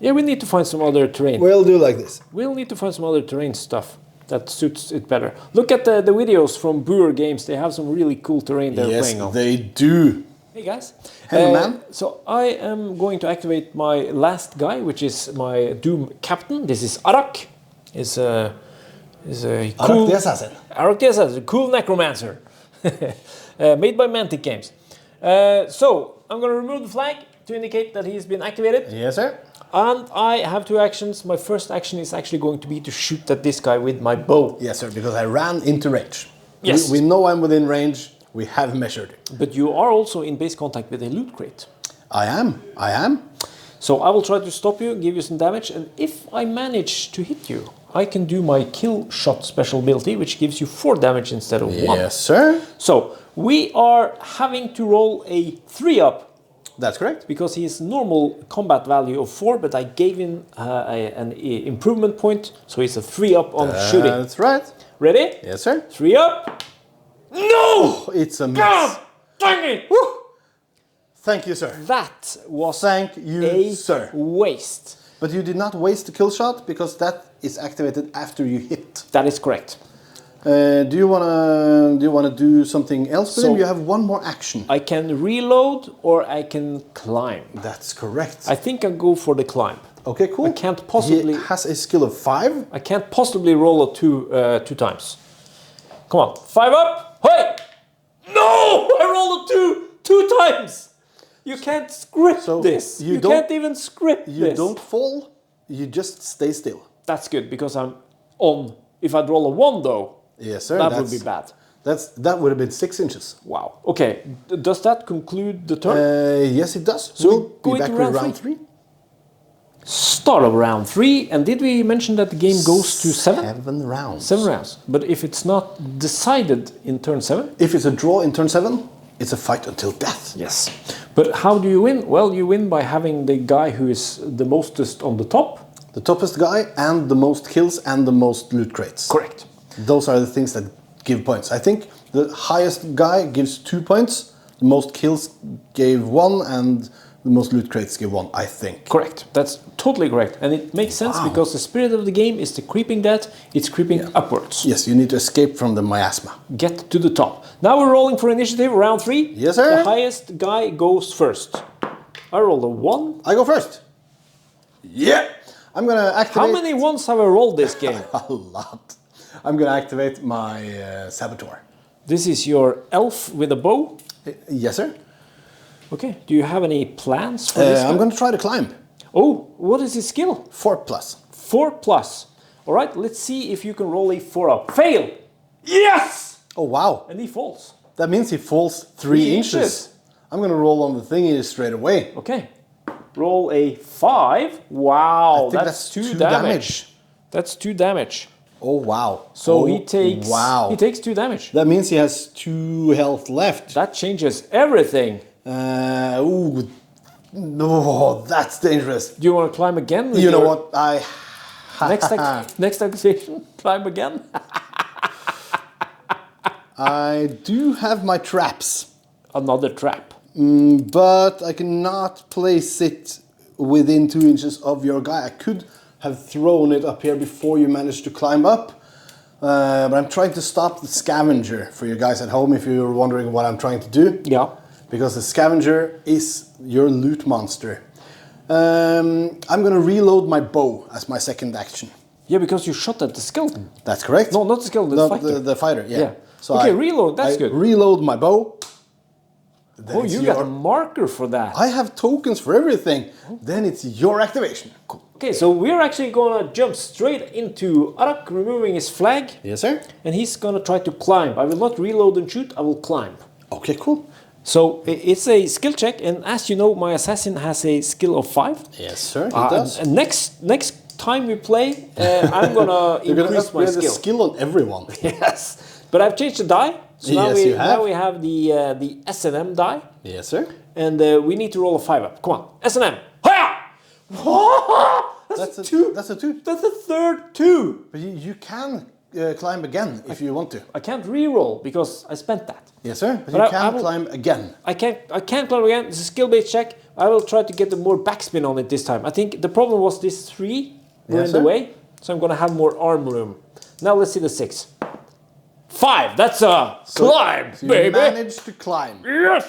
Yeah, we need to find some other terrain. We'll do like this. We'll need to find some other terrain stuff that suits it better. Look at the videos from Buer Games. They have some really cool terrain they're playing on. Yes, they do. Hey guys. Hello, man. So I am going to activate my last guy, which is my Doom captain. This is Arak. Is a cool... Arak the assassin. Arak the assassin, a cool necromancer. Made by Mantic Games. So I'm going to remove the flag to indicate that he's been activated. Yes, sir. And I have 2 actions. My first action is actually going to be to shoot at this guy with my bow. Yes, sir, because I ran into range. Yes. We know I'm within range. We have measured. But you are also in base contact with a loot crate. I am. So I will try to stop you, give you some damage, and if I manage to hit you, I can do my kill shot special ability, which gives you 4 damage instead of 1. Yes, sir. So we are having to roll a 3-up. That's correct. Because he has normal combat value of 4, but I gave him an improvement point, so he's a 3-up on shooting. That's right. Ready? Yes, sir. 3-up. No! It's a miss. God dang it! Woo! Thank you, sir. That was Thank you, a sir. waste. But you did not waste the kill shot because that is activated after you hit. That is correct. Do you wanna do something else with So- him? You have one more action. I can reload or I can climb. That's correct. I think I'll go for the climb. Okay, cool. I can't possibly- He has a skill of 5. I can't possibly roll a 2 times. Come on, 5-up. Hey! No! I rolled a 2 times. You can't script So this. you You don't- can't even script You this. don't fall. You just stay still. That's good because I'm on. If I'd roll a 1 though, Yes, sir. that would be bad. That would have been 6 inches. Wow. Okay. Does that conclude the turn? Yes, it does. So we'll go be back into with round round 3. Start of round 3. And did we mention that the game goes to 7? 7 rounds. 7 rounds. But if it's not decided in turn 7? If it's a draw in turn 7, it's a fight until death. Yes. But how do you win? Well, you win by having the guy who is the mostest on the top. The toppest guy and the most kills and the most loot crates. Correct. Those are the things that give points. I think the highest guy gives 2 points, the most kills gave 1, and the most loot crates give 1, I think. Correct. That's totally correct. And it makes sense because the spirit of the game is the creeping death. It's creeping upwards. Yes, you need to escape from the miasma. Get to the top. Now we're rolling for initiative, round 3. Yes, sir. The highest guy goes first. I rolled a 1. I go first. Yeah. I'm gonna activate... How many ones have I rolled this game? A lot. I'm gonna activate my saboteur. This is your elf with a bow. Yes, sir. Okay. Do you have any plans for this? I'm gonna try to climb. Oh, what is his skill? 4+. 4+. All right. Let's see if you can roll a 4 up. Fail. Yes. Oh, wow. And he falls. That means he falls 3 inches. I'm gonna roll on the thingy straight away. Okay. Roll a 5. Wow, I think that's 2 damage. That's 2 damage. Oh, wow. So oh, he takes he takes 2 damage. That means he has 2 health left. That changes everything. Ooh, no, that's dangerous. Do you want to climb again? with You know your what? next activation, climb again. I do have my traps, Another trap. but I cannot place it within 2 inches of your guy. I could have thrown it up here before you managed to climb up. But I'm trying to stop the scavenger for you guys at home if you're wondering what I'm trying to do. Yeah. Because the scavenger is your loot monster. I'm gonna reload my bow as my second action. Yeah, because you shot at the skeleton. That's correct. No, not the skeleton, the fighter. The fighter, yeah. Yeah. So Okay, reload, that's good. Reload my bow. Then Oh, it's you got a marker for that. I have tokens for everything. Then it's your activation. Cool. Okay, so we're actually gonna jump straight into Arak removing his flag. Yes, sir. And he's gonna try to climb. I will not reload and shoot, I will climb. Okay, cool. So it's a skill check, and as you know, my assassin has a skill of 5. Yes, sir. It does. And next time we play, I'm gonna You're gonna increase my upgrade the skill. skill on everyone. Yes, but I've changed the die. So now, Yes, you have. now we have the S&M die, Yes, sir. and we need to roll a 5 up. Come on, S&M. Hiya! That's a 2. That's a 2. That's a third 2. But you can climb again if you want to. I can't re-roll because I spent that. Yes, sir. But But you I can will- climb again. I can't climb again. It's a skill-based check. I will try to get a more backspin on it this time. I think the problem was this 3 were Yes, in the sir. way, so I'm gonna have more arm room. Now let's see the 6. 5. That's a climb, So you baby. managed to climb. Yes.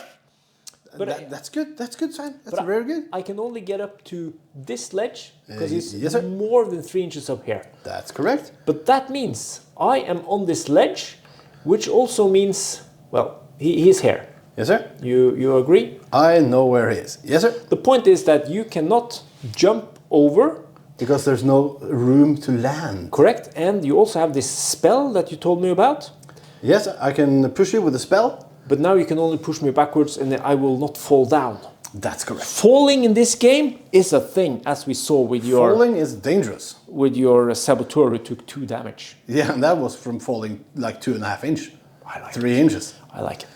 But That's good. That's good, son. That's But very good. I can only get up to this ledge because it's yes, sir. more than 3 inches up here. That's correct. But that means I am on this ledge, which also means, well, he's here. Yes, sir. You agree? I know where he is. Yes, sir. The point is that you cannot jump over, Because there's no room to land. correct? And you also have this spell that you told me about. Yes, I can push you with a spell. But now you can only push me backwards and I will not fall down. That's correct. Falling in this game is a thing, as we saw with Falling is dangerous. your saboteur who took 2 damage. Yeah, and that was from falling like 2.5 inch. I like 3 inches. I like it.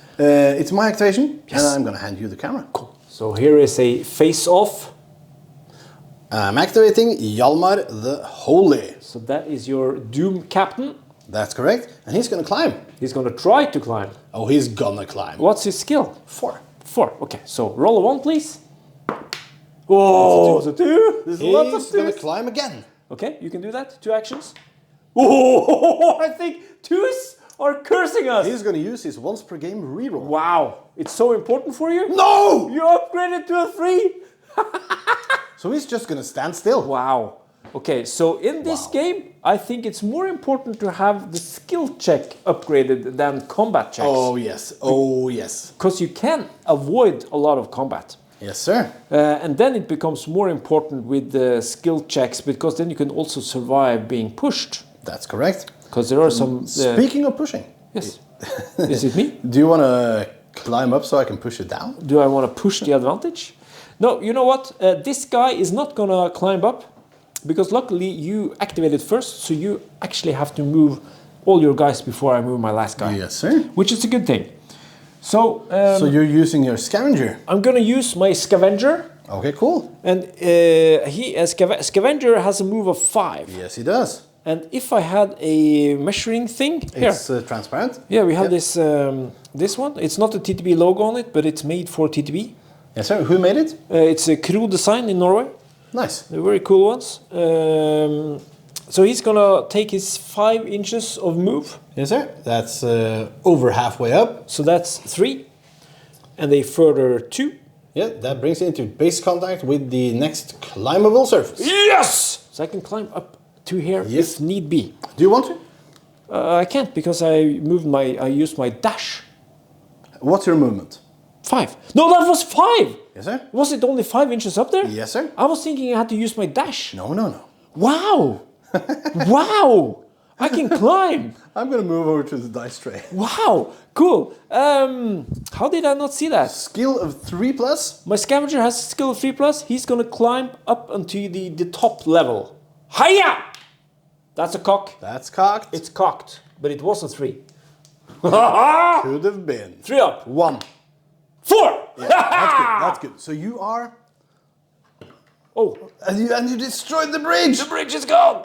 It's my activation, Yes. and I'm gonna hand you the camera. Cool. So here is a face-off. I'm activating Hjalmar the Holy. So that is your Doom Captain. That's correct. And he's gonna climb. He's gonna try to climb. Oh, he's gonna climb. What's his skill? 4. 4. Okay, so roll a 1, please. Oh, it's a 2. There's lots of He's gonna 2s. climb again. Okay, you can do that. 2 actions. Oh, I think 2s are cursing us. He's gonna use his once per game reroll. Wow, it's so important for you? No! You upgraded to a 3? So he's just gonna stand still. Wow. Okay, so in this game, I think it's more important to have the skill check upgraded than combat checks. Oh yes. Oh yes. Because you can avoid a lot of combat. Yes, sir. And then it becomes more important with the skill checks because then you can also survive being pushed. That's correct. Because there are some... Speaking of pushing, yes. Is it me? Do you want to climb up so I can push it down? Do I want to push the advantage? No, you know what? This guy is not going to climb up because luckily you activated first, so you actually have to move all your guys before I move my last guy. Yes, sir. Which is a good thing. So, so you're using your scavenger? I'm going to use my scavenger. Okay, cool. And scavenger has a move of 5. Yes, he does. And if I had a measuring thing, here. It's transparent. Yeah, we have this this one. It's not a TTB logo on it, but it's made for TTB. Yes, sir. Who made it? It's a Kro design in Norway. Nice. They're very cool ones. So he's gonna take his 5 inches of move. Yes, sir. That's over halfway up. So that's 3. And a further 2. Yeah, that brings you into base contact with the next climbable surface. Yes! So I can climb up to here if need be. Do you want to? I can't because I used my dash. What's your movement? 5. No, that was 5! Yes, sir. Was it only 5 inches up there? Yes, sir. I was thinking I had to use my dash. No, no, no. Wow! Wow! I can climb! I'm gonna move over to the dice tray. Wow! Cool! How did I not see that? Skill of 3+. My scavenger has a skill of 3+. He's gonna climb up onto the top level. Hiya! That's a cock. That's cocked. It's cocked, but it was a 3. Could have been. 3 up. 1. 4! Yeah, that's good. That's good. So you are... Oh. And you destroyed the bridge! The bridge is gone!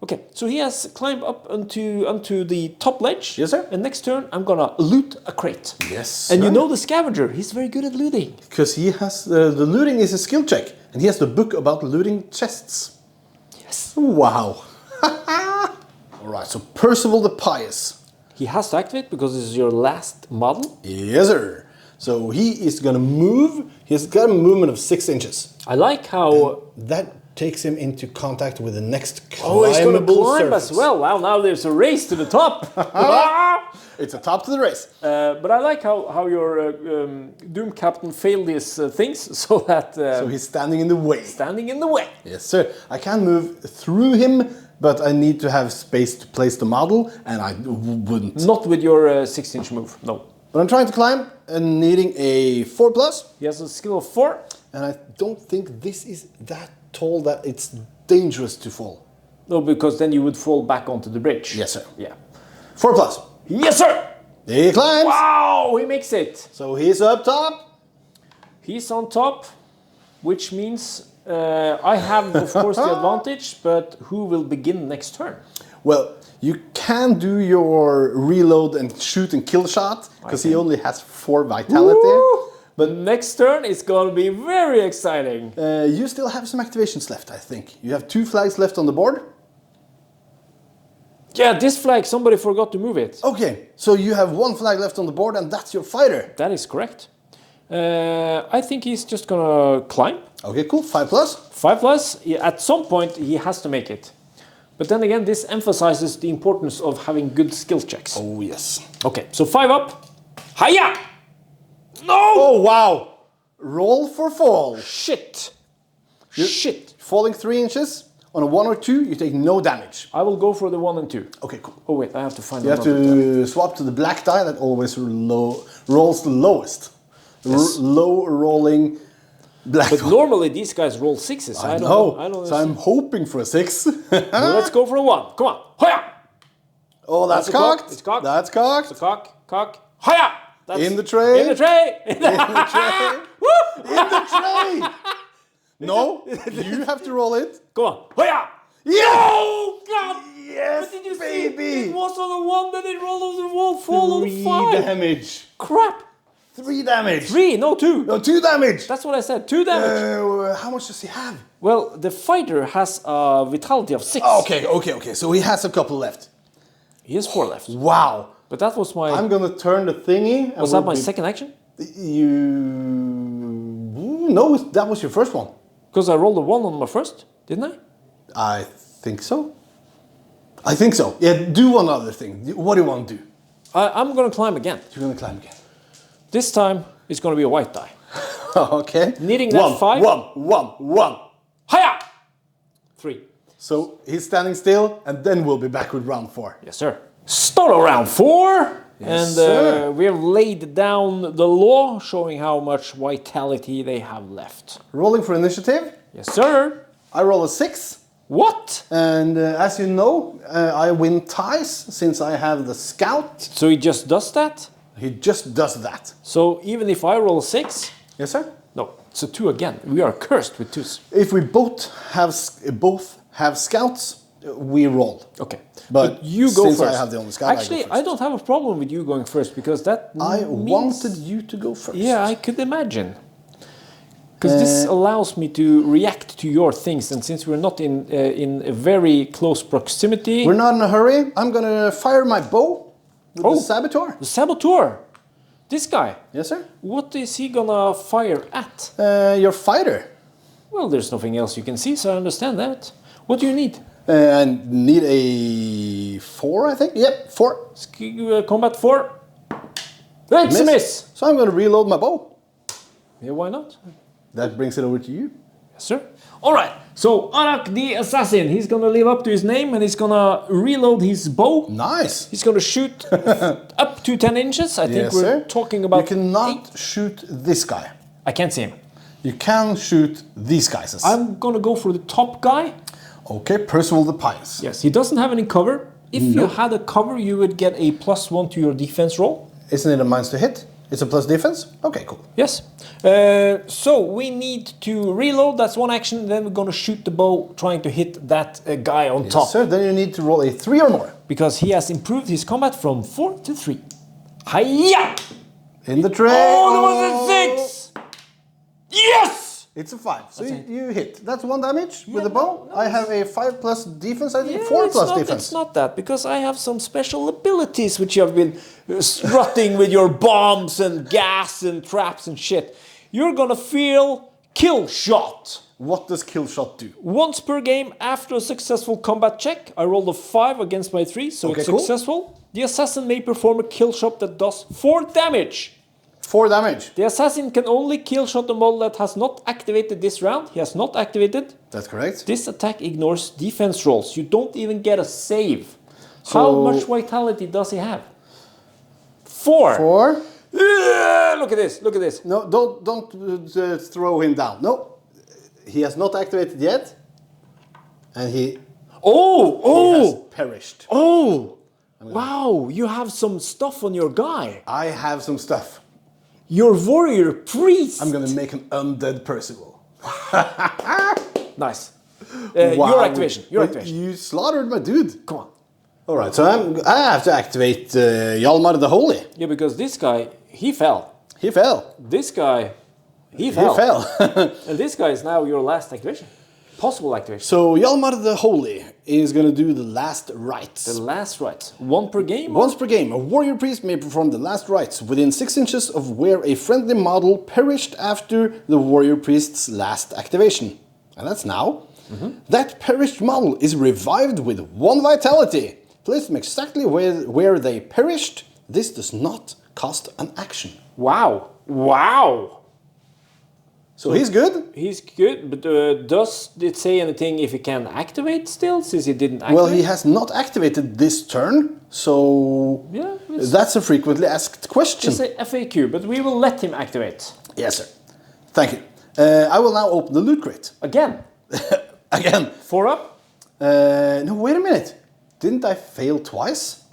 Okay, so he has climbed up onto the top ledge. Yes, sir. And next turn, I'm gonna loot a crate. Yes, And sir. you know the scavenger, he's very good at looting. Because he has... the looting is a skill check. And he has the book about looting chests. Yes. Wow. Alright, so Percival the Pious. He has to activate because this is your last model. Yes, sir. So he is gonna move. He's got a movement of 6 inches. I like how... That takes him into contact with the next climbable Oh, he's gonna climb surface. as well. Wow, now there's a race to the top. It's a top to the race. But I like how your Doom Captain failed his things so that... So he's standing in the way. standing in the way. Yes, sir. I can move through him, but I need to have space to place the model, and I wouldn't. Not with your 6-inch move, no. But I'm trying to climb and needing a 4+. He has a skill of 4. And I don't think this is that tall that it's dangerous to fall. No, because then you would fall back onto the bridge. Yes, sir. Yeah. 4+. Yes, sir! He climbs. Wow, he makes it. So he's up top. He's on top, which means I have, of course, the advantage, but who will begin next turn? Well, you can do your reload and shoot and kill shot, because he only has 4 vitality. Woo! But next turn is going to be very exciting. you still have some activations left, I think. You have 2 flags left on the board. Yeah, this flag, somebody forgot to move it. Okay, so you have 1 flag left on the board, and that's your fighter. That is correct. I think he's just going to climb. Okay, cool. 5+. 5+. At some point, he has to make it. But then again, this emphasizes the importance of having good skill checks. Oh, yes. Okay, so 5 up. Hiya! No! Oh, wow. Roll for fall. Shit. You're Shit. Falling 3 inches. On a 1 or 2, you take no damage. I will go for the 1 and 2. Okay, cool. Oh wait, I have to find You have to swap to the black die that always rolls the lowest. Yes. Low rolling black But one. normally these guys roll 6s. I know. I don't So I'm hoping for a 6. Well, let's go for a 1. Come on. Hiya! Oh, that's That's a cock. cocked. It's cocked. That's cocked. So cock. Hiya! That's In the tray. In the tray. In the tray. Woo! In the tray. No, you have to roll it. Come on. Hiya! Yeah. Oh God! Yes, But did you baby. see? It was on the 1, then it rolled on the wall, fall on the 3 5. damage. Crap! 3 damage. 3, no 2. No, 2 damage. That's what I said. 2 damage. How much does he have? Well, the fighter has a vitality of 6. Okay. So he has a couple left. He has 4 left. Wow. But that was my. I'm gonna turn the thingy. And was that my second action? No, that was your first one. Because I rolled a 1 on my first, didn't I? I think so. Yeah, do one other thing. What do you want to do? I'm going to climb again. You're gonna climb again. This time it's going to be a white die. Okay. Needing that 5. One. Hiya! 3. So he's standing still, and then we'll be back with round 4. Yes, sir. Start round 4. and sir. we have laid down the law, showing how much vitality they have left. Rolling for initiative. Yes, sir. I roll a 6. What? And as you know, I win ties since I have the scout. So he just does that? He just does that. So even if I roll a 6? Yes, sir. No, it's a 2 again. We are cursed with 2s. If we both have scouts, we roll. Okay. But you go since first. I have the only scout, Actually, I go first. I don't have a problem with you going first because that I means... wanted you to go first. Yeah, I could imagine. Because this allows me to react to your things, and since we're not in a very close proximity... We're not in a hurry. I'm gonna fire my bow with the saboteur. The saboteur! This guy. Yes, sir. What is he gonna fire at? Your fighter. Well, there's nothing else you can see, so I understand that. What do you need? I need a 4, I think. Yep, 4. Combat 4. That's a miss! So I'm gonna reload my bow. Yeah, why not? That brings it over to you. Yes, sir. Alright, so Arak the Assassin, he's gonna live up to his name and he's gonna reload his bow. Nice. He's gonna shoot up to 10 inches. I think Yes, we're sir. talking about... You cannot shoot this guy. I can't see him. You can shoot these guys. I'm gonna go for the top guy. Okay, Percival the Pious. Yes, he doesn't have any cover. If you had a cover, you would get a +1 to your defense roll. Isn't it a minus to hit? It's a plus defense? Okay, cool. Yes. So we need to reload. That's one action. Then we're gonna shoot the bow, trying to hit that guy on top. Sir, then you need to roll a 3 or more. Because he has improved his combat from 4 to 3. Hiya! In the tray. Oh, there was a 6! Yes! It's a 5. So you hit. That's 1 damage with Yeah, the bow. no, I have a 5 plus defense. I think Yeah, 4 it's plus not, defense. It's not that, because I have some special abilities which you have been strutting with your bombs and gas and traps and shit. You're gonna feel kill shot. What does kill shot do? Once per game after a successful combat check, I rolled a 5 against my 3, so Okay, it's cool. successful. The assassin may perform a kill shot that does 4 damage. 4 damage. The assassin can only kill shot a model that has not activated this round. He has not activated. That's correct. This attack ignores defense rolls. You don't even get a save. How much vitality does he have? 4. 4. Look at this. Look at this. No, don't throw him down. No, he has not activated yet, and he has perished. Oh! Wow, you have some stuff on your guy. I have some stuff. Your warrior priest. I'm gonna make an undead Percival. Nice. Your activation. Your But activation. You slaughtered my dude. Come on. All right, so I have to activate Hjalmar the Holy. Yeah, because this guy, he fell. He fell. This guy, he fell. He fell. And this guy is now your last activation. Possible activation. So Hjalmar the Holy is gonna do the last rites. The last rites. 1 per game? Once per game, a warrior priest may perform the last rites within 6 inches of where a friendly model perished after the warrior priest's last activation. And that's now. That perished model is revived with 1 vitality. Place them exactly where they perished. This does not cost an action. Wow. Wow. So he's good. He's good, but does it say anything if he can activate still, since he didn't activate? Well, he has not activated this turn, so Yeah, that's a frequently asked question. it's a FAQ, but we will let him activate. Yes, sir. Thank you. I will now open the loot crate. Again. Again. 4 up? No, wait a minute. Didn't I fail twice?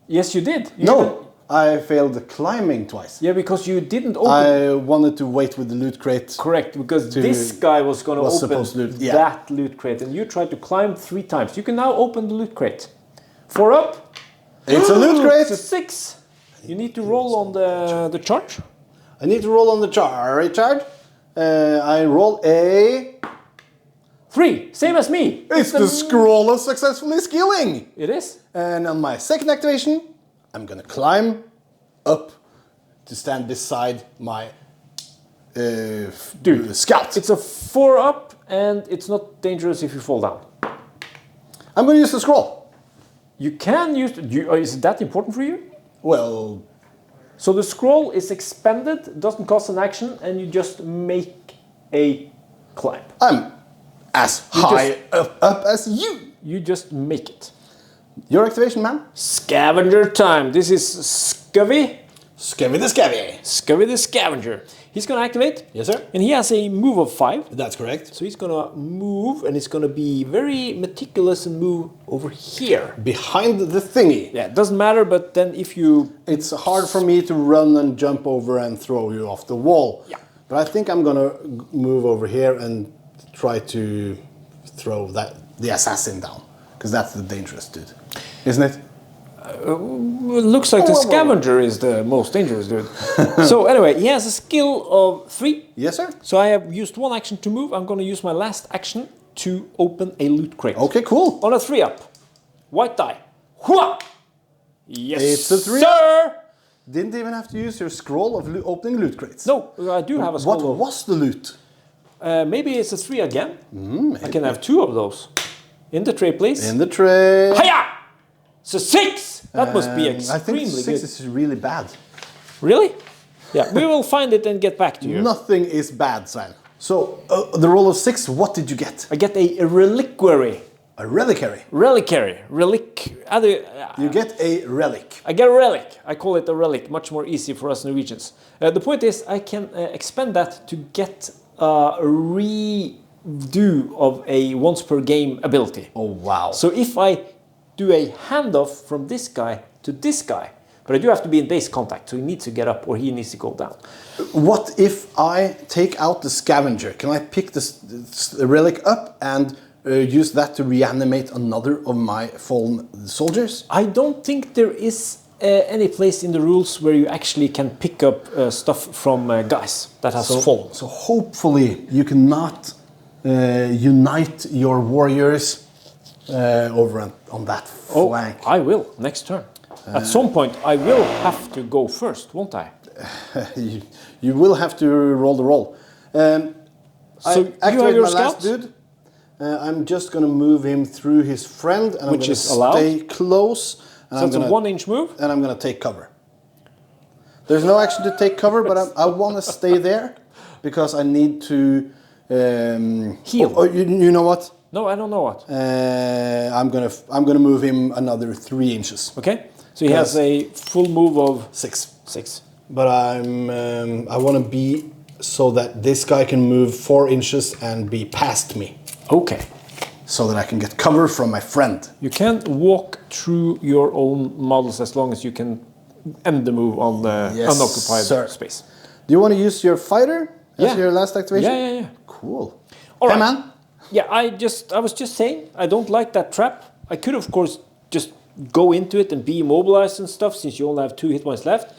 Yes, you did. No, I failed climbing twice. Yeah, because you didn't open. I wanted to wait with the loot crate. Correct, because this guy was going to open supposed to, yeah. that loot crate, and you tried to climb 3 times. You can now open the loot crate. 4 up. It's a loot crate. It's a 6. You need to roll on the charge. I need to roll on the charge. I roll a... 3, same as me. It's the scroll of successfully skilling. It is. And on my second activation, I'm gonna climb up to stand beside my scout. It's a 4 up, and it's not dangerous if you fall down. I'm gonna use the scroll. You can use... is it that important for you? Well, So the scroll is expended, doesn't cost an action, and you just make a climb. I'm as high up as you. You just make it. Your activation, man. Scavenger time. This is Scuvy. Scavvy the Scavvy. Scuvy the Scavenger. He's going to activate. Yes, sir. And he has a move of 5. That's correct. So he's going to move, and he's going to be very meticulous and move over here. Behind the thingy. Yeah, it doesn't matter, but then if you... It's hard for me to run and jump over and throw you off the wall. Yeah. But I think I'm gonna move over here and try to throw the assassin down. Because that's the dangerous dude. Isn't it? It looks like the scavenger is the most dangerous dude. So anyway, he has a skill of 3. Yes, sir. So I have used 1 action to move. I'm going to use my last action to open a loot crate. Okay, cool. On a 3-up. White die. Hua! Yes, It's a 3-up. sir! Didn't even have to use your scroll of opening loot crates. No, I do have a scroll. What was the loot? Maybe it's a 3 again. I can have 2 of those. In the tray, please. In the tray. Hiya! So 6! That must be extremely I think 6 good. is really bad. Really? Yeah, we will find it and get back to you. Nothing is bad, Sven. So, the roll of 6, what did you get? I get a reliquary. A reliquary. Relicary. Relic. You get a relic. I get a relic. I call it a relic, much more easy for us Norwegians. The point is, I can expend that to get a redo of a once per game ability. Oh, wow. So if I do a handoff from this guy to this guy, but I do have to be in base contact, so he needs to get up or he needs to go down. What if I take out the scavenger? Can I pick the relic up and use that to reanimate another of my fallen soldiers? I don't think there is any place in the rules where you actually can pick up stuff from guys that has fallen. So hopefully you cannot unite your warriors over on that flank. I will, next turn. At some point, I will have to go first, won't I? You will have to roll the roll. So I activate you have your my last scouts? dude. I'm just going to move him through his friend, and Which I'm going is to allowed? stay close. And So it's a gonna, 1-inch move? and I'm going to take cover. There's no action to take cover, but I want to stay there because I need to heal. Oh, you know what? No, I don't know what. I'm gonna move him another 3 inches. Okay, so he has a full move of 6. But I want to be so that this guy can move 4 inches and be past me. Okay. So that I can get cover from my friend. You can't walk through your own models as long as you can end the move on the unoccupied space. Do you want to use your fighter as your last activation? Yeah. Cool. All hey, right. man. Yeah, I was just saying, I don't like that trap. I could, of course, just go into it and be immobilized and stuff, since you only have 2 hit points left.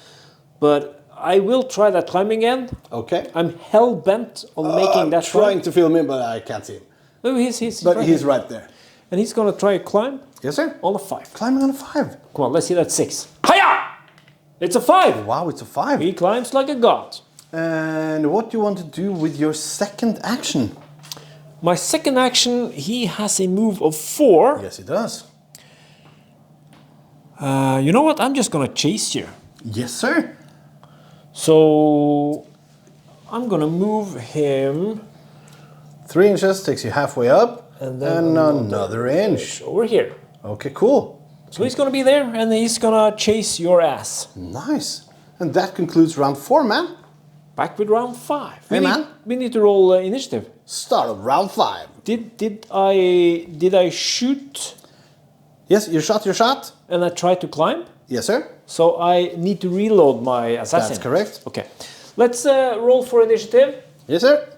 But I will try that climbing again. Okay. I'm hell-bent on making that trying to film him, but I can't see him. No, he's right there. And he's going to try a climb. Yes, sir. On a 5. Climbing on a 5. Come on, let's see that 6. Hiya! It's a 5. Wow, it's a 5. He climbs like a god. And what do you want to do with your second action? My second action, he has a move of 4. Yes, he does. You know what? I'm just going to chase you. Yes, sir. So I'm going to move him 3 inches takes you halfway up, and then another inch. over here. Okay, cool. So he's going to be there, and he's going to chase your ass. Nice. And that concludes round 4, man. Back with round 5. Hey, man. We need to roll initiative. Start of round 5. Did I shoot? Yes, you shot your shot. And I tried to climb? Yes, sir. So I need to reload my assassin. That's correct. Okay. Let's roll for initiative. Yes, sir.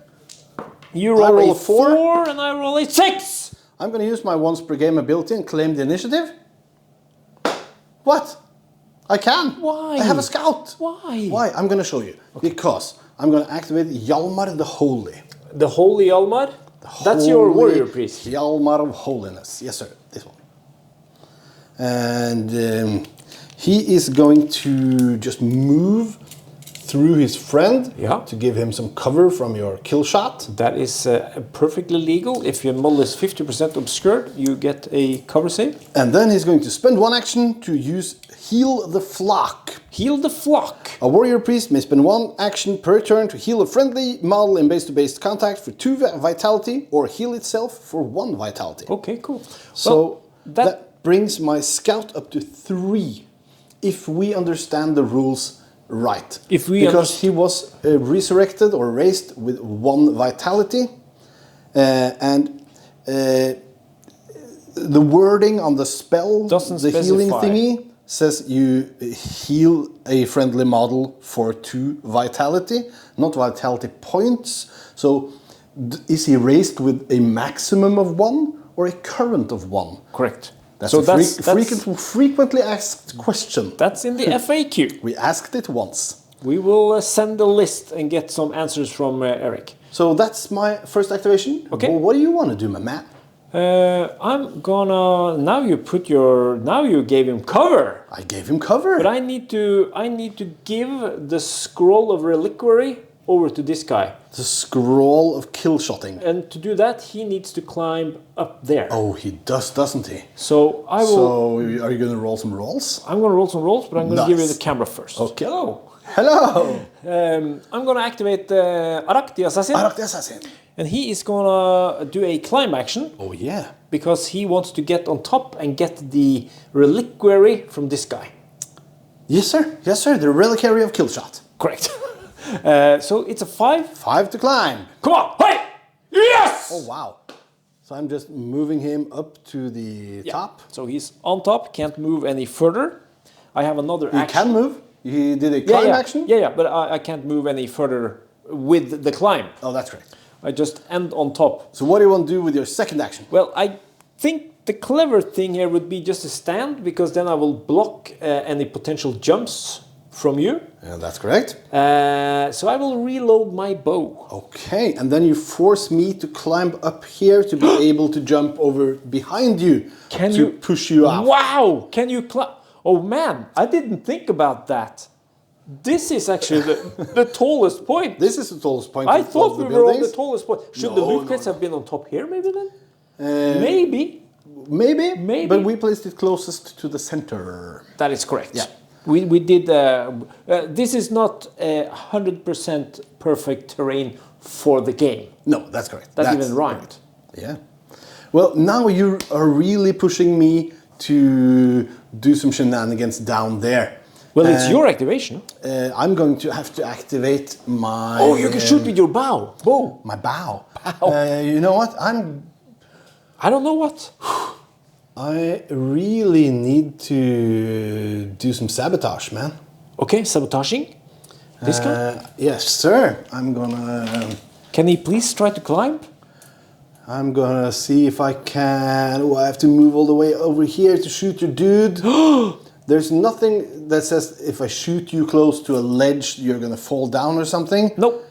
You roll, roll a a 4. 4 and I roll a 6. I'm going to use my once per game ability and claim the initiative. What? I can. Why? I have a scout. Why? Why? I'm going to show you. Okay. Because I'm going to activate Hjalmar the Holy. The Holy Hjalmar? That's your warrior priest. Hjalmar of Holiness. Yes, sir. This one. And he is going to just move through his friend to give him some cover from your kill shot. That is perfectly legal. If your model is 50% obscured, you get a cover save. And then he's going to spend 1 action to use Heal the Flock. Heal the Flock. A warrior priest may spend 1 action per turn to heal a friendly model in base-to-base contact for 2 vitality or heal itself for 1 vitality. Okay, cool. So well, brings my scout up to 3 if we understand the rules right. Because he was resurrected or raised with 1 vitality, and the wording on the spell, doesn't the specify. healing thingy, says you heal a friendly model for 2 vitality, not vitality points. So is he raised with a maximum of 1 or a current of 1? Correct. That's so a frequently asked question. That's in the FAQ. We asked it once. We will send a list and get some answers from Eric. So that's my first activation. Okay. Well, what do you want to do, my man? I'm gonna now you gave him cover. I gave him cover. But I need to give the scroll of reliquary over to this guy. The scroll of kill-shotting. And to do that, he needs to climb up there. Oh, he does, doesn't he? So I will. So are you going to roll some rolls? I'm gonna roll some rolls, but I'm gonna give you the camera first. Okay. Hello. Hello. I'm gonna activate Arak the Assassin. Arak the Assassin. And he is gonna do a climb action. Oh yeah. Because he wants to get on top and get the reliquary from this guy. Yes, sir. Yes, sir. The reliquary of Killshot. Correct. So it's a 5. 5 to climb. Come on. Hey! Yes! Oh, wow. So I'm just moving him up to the top. So he's on top, can't move any further. I have another action. He can move. He did a climb action. Yeah, but I can't move any further with the climb. Oh, that's great. I just end on top. So what do you want to do with your second action? Well, I think the clever thing here would be just to stand, because then I will block any potential jumps from you. Yeah, that's correct. So I will reload my bow. Okay, and then you force me to climb up here to be able to jump over behind you to push you out. Wow! Can you climb? Oh man, I didn't think about that. This is actually the tallest point. This is the tallest point. I thought we the were on buildings. the tallest point. Should the loot crates have been on top here, maybe then? Maybe. Maybe. But we placed it closest to the center. That is correct. Yeah. We did. This is not 100% perfect terrain for the game. No, that's correct. That's even right. Correct. Yeah. Well, now you are really pushing me to do some shenanigans down there. Well, it's your activation. I'm going to have to activate my... Oh, you can shoot with your bow. Bow. My bow. You know what? I don't know what. I really need to do some sabotage, man. Okay, sabotaging. This guy? Yes, sir. I'm gonna... Can he please try to climb? I'm gonna see if I can... Oh, I have to move all the way over here to shoot your dude. There's nothing that says if I shoot you close to a ledge, you're gonna fall down or something. Nope.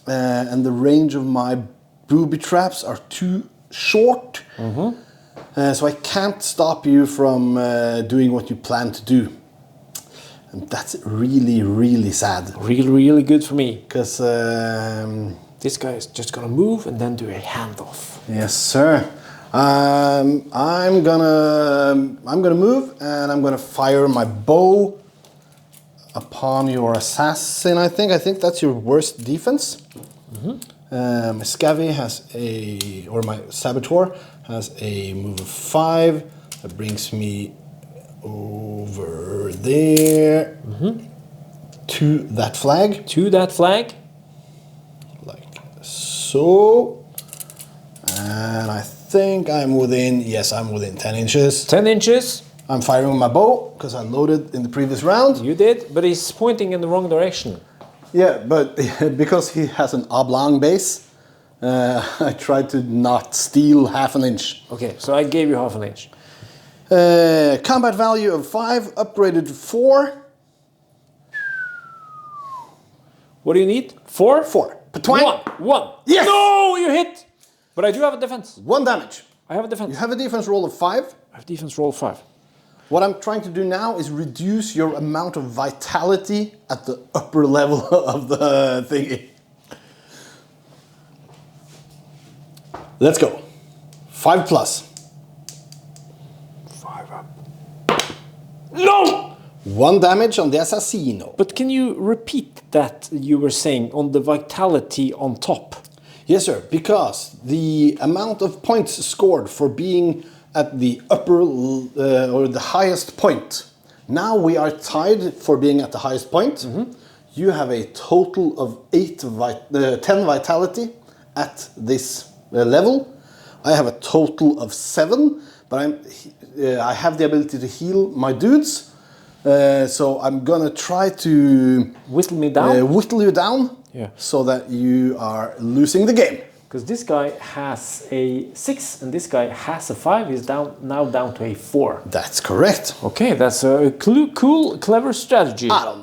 And the range of my booby traps are too short. So I can't stop you from doing what you plan to do. And that's really, really sad. Really, really good for me. Because... this guy is just gonna move and then do a handoff. Yes, sir. I'm gonna move and I'm gonna fire my bow upon your assassin. I think that's your worst defense. My scavvy has my saboteur has a move of 5. That brings me over there to that flag. To that flag. Like so. And I think I'm within, yes, I'm within 10 inches. 10 inches. I'm firing with my bow because I loaded in the previous round. You did, but he's pointing in the wrong direction. Yeah, but because he has an oblong base, I tried to not steal half an inch. Okay, so I gave you half an inch. Combat value of 5, upgraded to 4. What do you need? 4? 4. One. Yes! No, you hit! But I do have a defense. 1 damage. I have a defense. You have a defense roll of 5. I have defense roll 5. What I'm trying to do now is reduce your amount of vitality at the upper level of the thingy. Let's go. 5 plus. 5 up. No! 1 damage on the assassino. But can you repeat that you were saying on the vitality on top? Yes, sir, because the amount of points scored for being at the upper or the highest point. Now we are tied for being at the highest point. You have a total of 10 vitality at this level. I have a total of 7, but I have the ability to heal my dudes. So I'm gonna try to whittle me down. Whittle you down, Yeah. so that you are losing the game. Because this guy has a 6 and this guy has a 5. He's now down to a 4. That's correct. Okay, that's a cool, clever strategy. I don't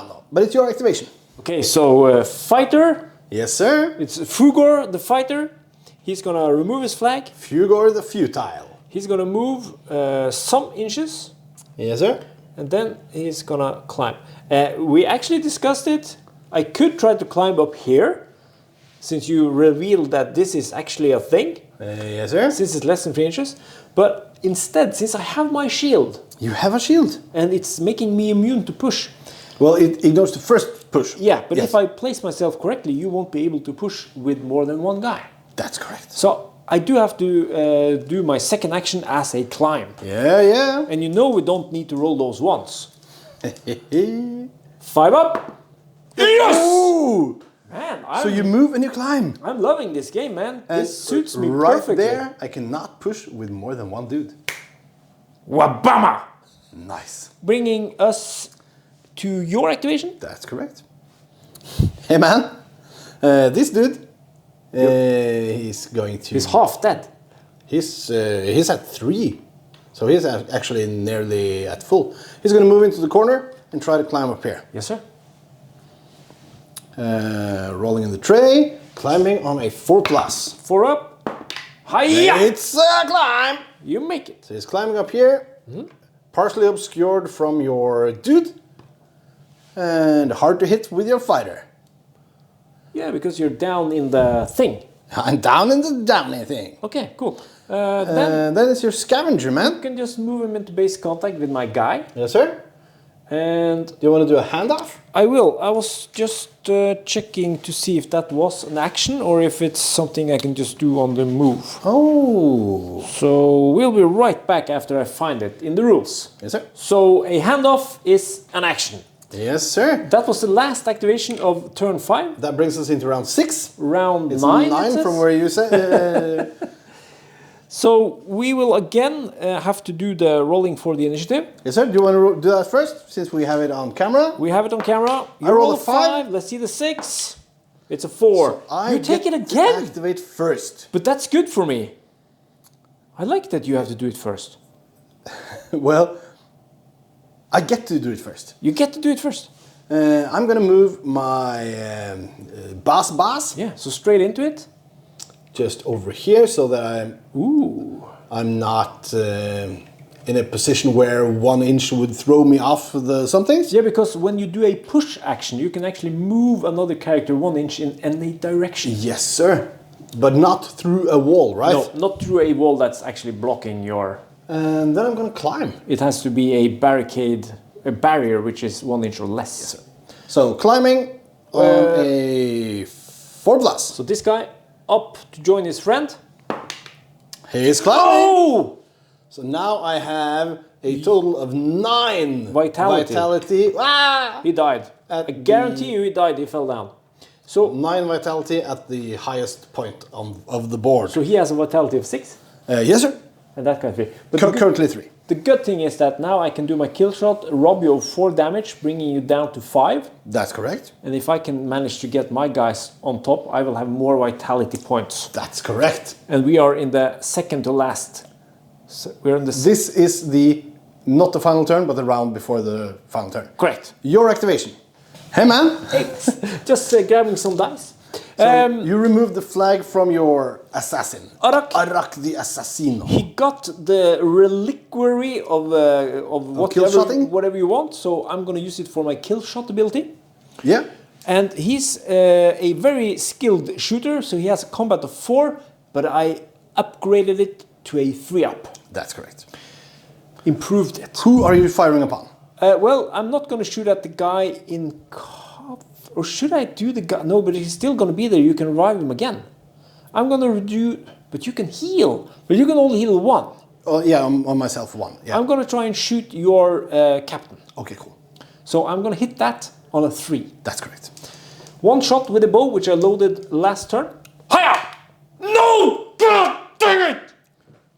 know, but it's your activation. Okay, so fighter. Yes, sir. It's Fugor, the fighter. He's gonna remove his flag. Fugor the futile. He's gonna move some inches. Yes, sir. And then he's gonna climb. We actually discussed it. I could try to climb up here, since you revealed that this is actually a thing. Yes, sir. Since it's less than 3 inches. But instead, since I have my shield, You have a shield. and it's making me immune to push. Well, it ignores the first push. Yeah, but Yes. if I place myself correctly, you won't be able to push with more than one guy. That's correct. So I do have to do my second action as a climb. Yeah. And you know we don't need to roll those ones. 5 up. Yes! Ooh! Man, So you move and you climb. I'm loving this game, man. And This suits me right perfectly. there, I cannot push with more than one dude. Wabama! Nice. Bringing us to your activation. That's correct. Hey man, this dude, he's going to. He's half dead. He's at 3, so he's actually nearly at full. He's going to move into the corner and try to climb up here. Yes, sir. Rolling in the tray, climbing on a 4+. 4 up. Hiya! It's a climb. You make it. So he's climbing up here, partially obscured from your dude, and hard to hit with your fighter. Yeah, because you're down in the thing. I'm down in the downy thing. Okay, cool. Then And then it's your scavenger, you man. can just move him into base contact with my guy. Yes, sir. And Do you want to do a handoff? I will. I was just checking to see if that was an action or if it's something I can just do on the move. Oh. So we'll be right back after I find it in the rules. Yes, sir. So a handoff is an action. Yes, sir. That was the last activation of turn 5. That brings us into round 6. Round It's 9. 9 from where you said. So we will again have to do the rolling for the initiative. Yes, sir. Do you want to do that first, since we have it on camera? We have it on camera. You I roll a 5. Let's see the 6. It's a 4. I You take get it to again. activate first. But that's good for me. I like that you have to do it first. Well, I get to do it first. You get to do it first. I'm gonna move my boss Yeah, so straight into it. just over here, so that Ooh. I'm not in a position where 1 inch would throw me off the somethings. Yeah, because when you do a push action, you can actually move another character 1 inch in any direction. Yes, sir. But not through a wall, right? No, not through a wall that's actually blocking your... And then I'm gonna climb. It has to be a barricade, a barrier which is 1 inch or less. Yes, sir. So climbing on a 4+. So this guy up to join his friend. He's climbing. Oh! So now I have a total of 9 Vitality. Ah! He died. At I guarantee you he died, he fell down. So 9 vitality at the highest point of the board. So he has a vitality of 6, Yes, sir. and that guy 3. But Currently 3. the good thing is that now I can do my kill shot, rob you of 4 damage, bringing you down to 5. That's correct. And if I can manage to get my guys on top, I will have more vitality points. That's correct. And we are in the second to last. So we're in the This is not the final turn, but the round before the final turn. correct. Your activation. Hey, man. Just grabbing some dice. So you remove the flag from your assassin. Arak. the assassino. He got the reliquary of whatever you want, so I'm going to use it for my kill shot ability. Yeah. And he's a very skilled shooter, so he has a combat of 4, but I upgraded it to a 3 up. That's correct. Improved it. Who are you firing upon? Well, I'm not going to shoot at the guy in cover. Or should I do the guy? No, but he's still going to be there. You can revive him again. I'm going to do... But you can heal. But you can only heal 1. Oh, yeah, on myself 1. Yeah. I'm gonna try and shoot your captain. Okay, cool. So I'm gonna hit that on a 3. That's correct. 1 shot with a bow, which I loaded last turn. Hiya! No! God dang it!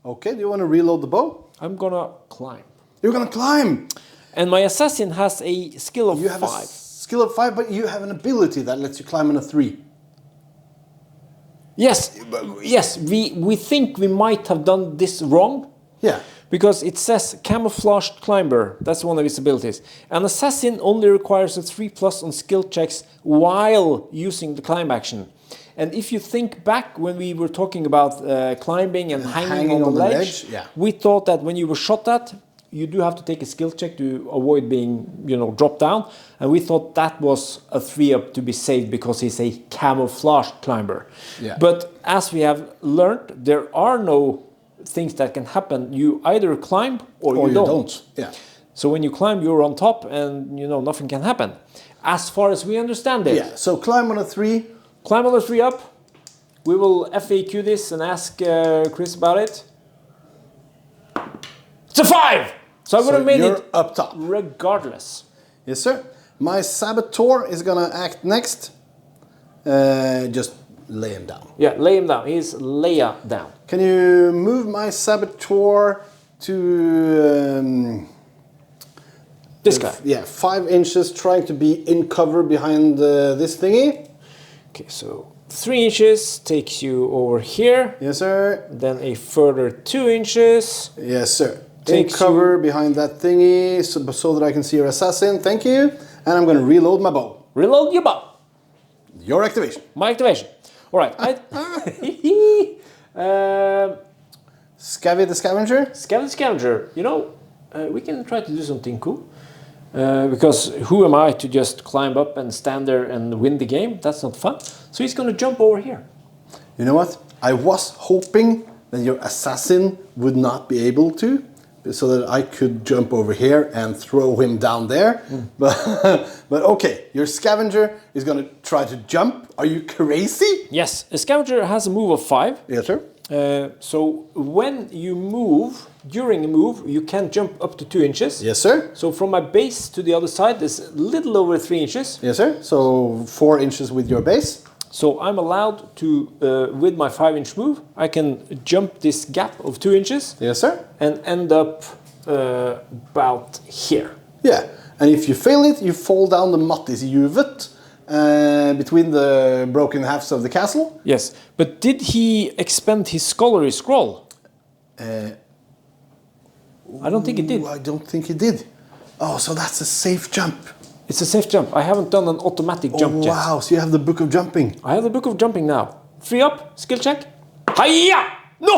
Okay, do you want to reload the bow? I'm gonna climb. You're gonna climb! And my assassin has a skill of You have 5. a skill of 5, but you have an ability that lets you climb on a 3. Yes, yes, we think we might have done this wrong. Yeah. Because it says camouflaged climber. That's one of his abilities. An assassin only requires a 3+ on skill checks while using the climb action. And if you think back when we were talking about climbing and hanging on the ledge, yeah. we thought that when you were shot at, you do have to take a skill check to avoid being, dropped down. And we thought that was a 3-up to be saved because he's a camouflaged climber. Yeah. But as we have learned, there are no things that can happen. You either climb or you don't. Yeah. So when you climb, you're on top and, nothing can happen. As far as we understand it. Yeah, so climb on a 3. Climb on the 3-up. We will FAQ this and ask Chris about it. It's a 5! So I would have made you're it up top. regardless. Yes, sir. My Saboteur is gonna act next. Just lay him down. Yeah, lay him down. He's Leia down. Can you move my Saboteur to... This guy. Yeah, 5 inches, trying to be in cover behind this thingy. Okay, so 3 inches takes you over here. Yes, sir. Then a further 2 inches. Yes, sir. Takes in cover behind that thingy so that I can see your assassin. Thank you. And I'm going to reload my bow. Reload your bow. Your activation. My activation. All right. Scavvy the Scavenger. Scavenge Scavenger. We can try to do something cool. Because who am I to just climb up and stand there and win the game? That's not fun. So he's going to jump over here. You know what? I was hoping that your assassin would not be able to, so that I could jump over here and throw him down there. But okay, your scavenger is going to try to jump. Are you crazy? Yes, a scavenger has a move of 5. Yes, sir. So when you move, during a move, you can jump up to 2 inches. Yes, sir. So from my base to the other side is a little over 3 inches. Yes, sir. So 4 inches with your base. So I'm allowed to, with my 5-inch move, I can jump this gap of 2 inches. Yes, sir. And end up about here. Yeah, and if you fail it, you fall down the mattisjuvet between the broken halves of the castle. Yes, but did he expend his scholarly scroll? I don't think he did. I don't think he did. Oh, so that's a safe jump. It's a safe jump. I haven't done an automatic jump yet. Wow, so you have the book of jumping. I have the book of jumping now. 3-up, skill check. Hiya! No!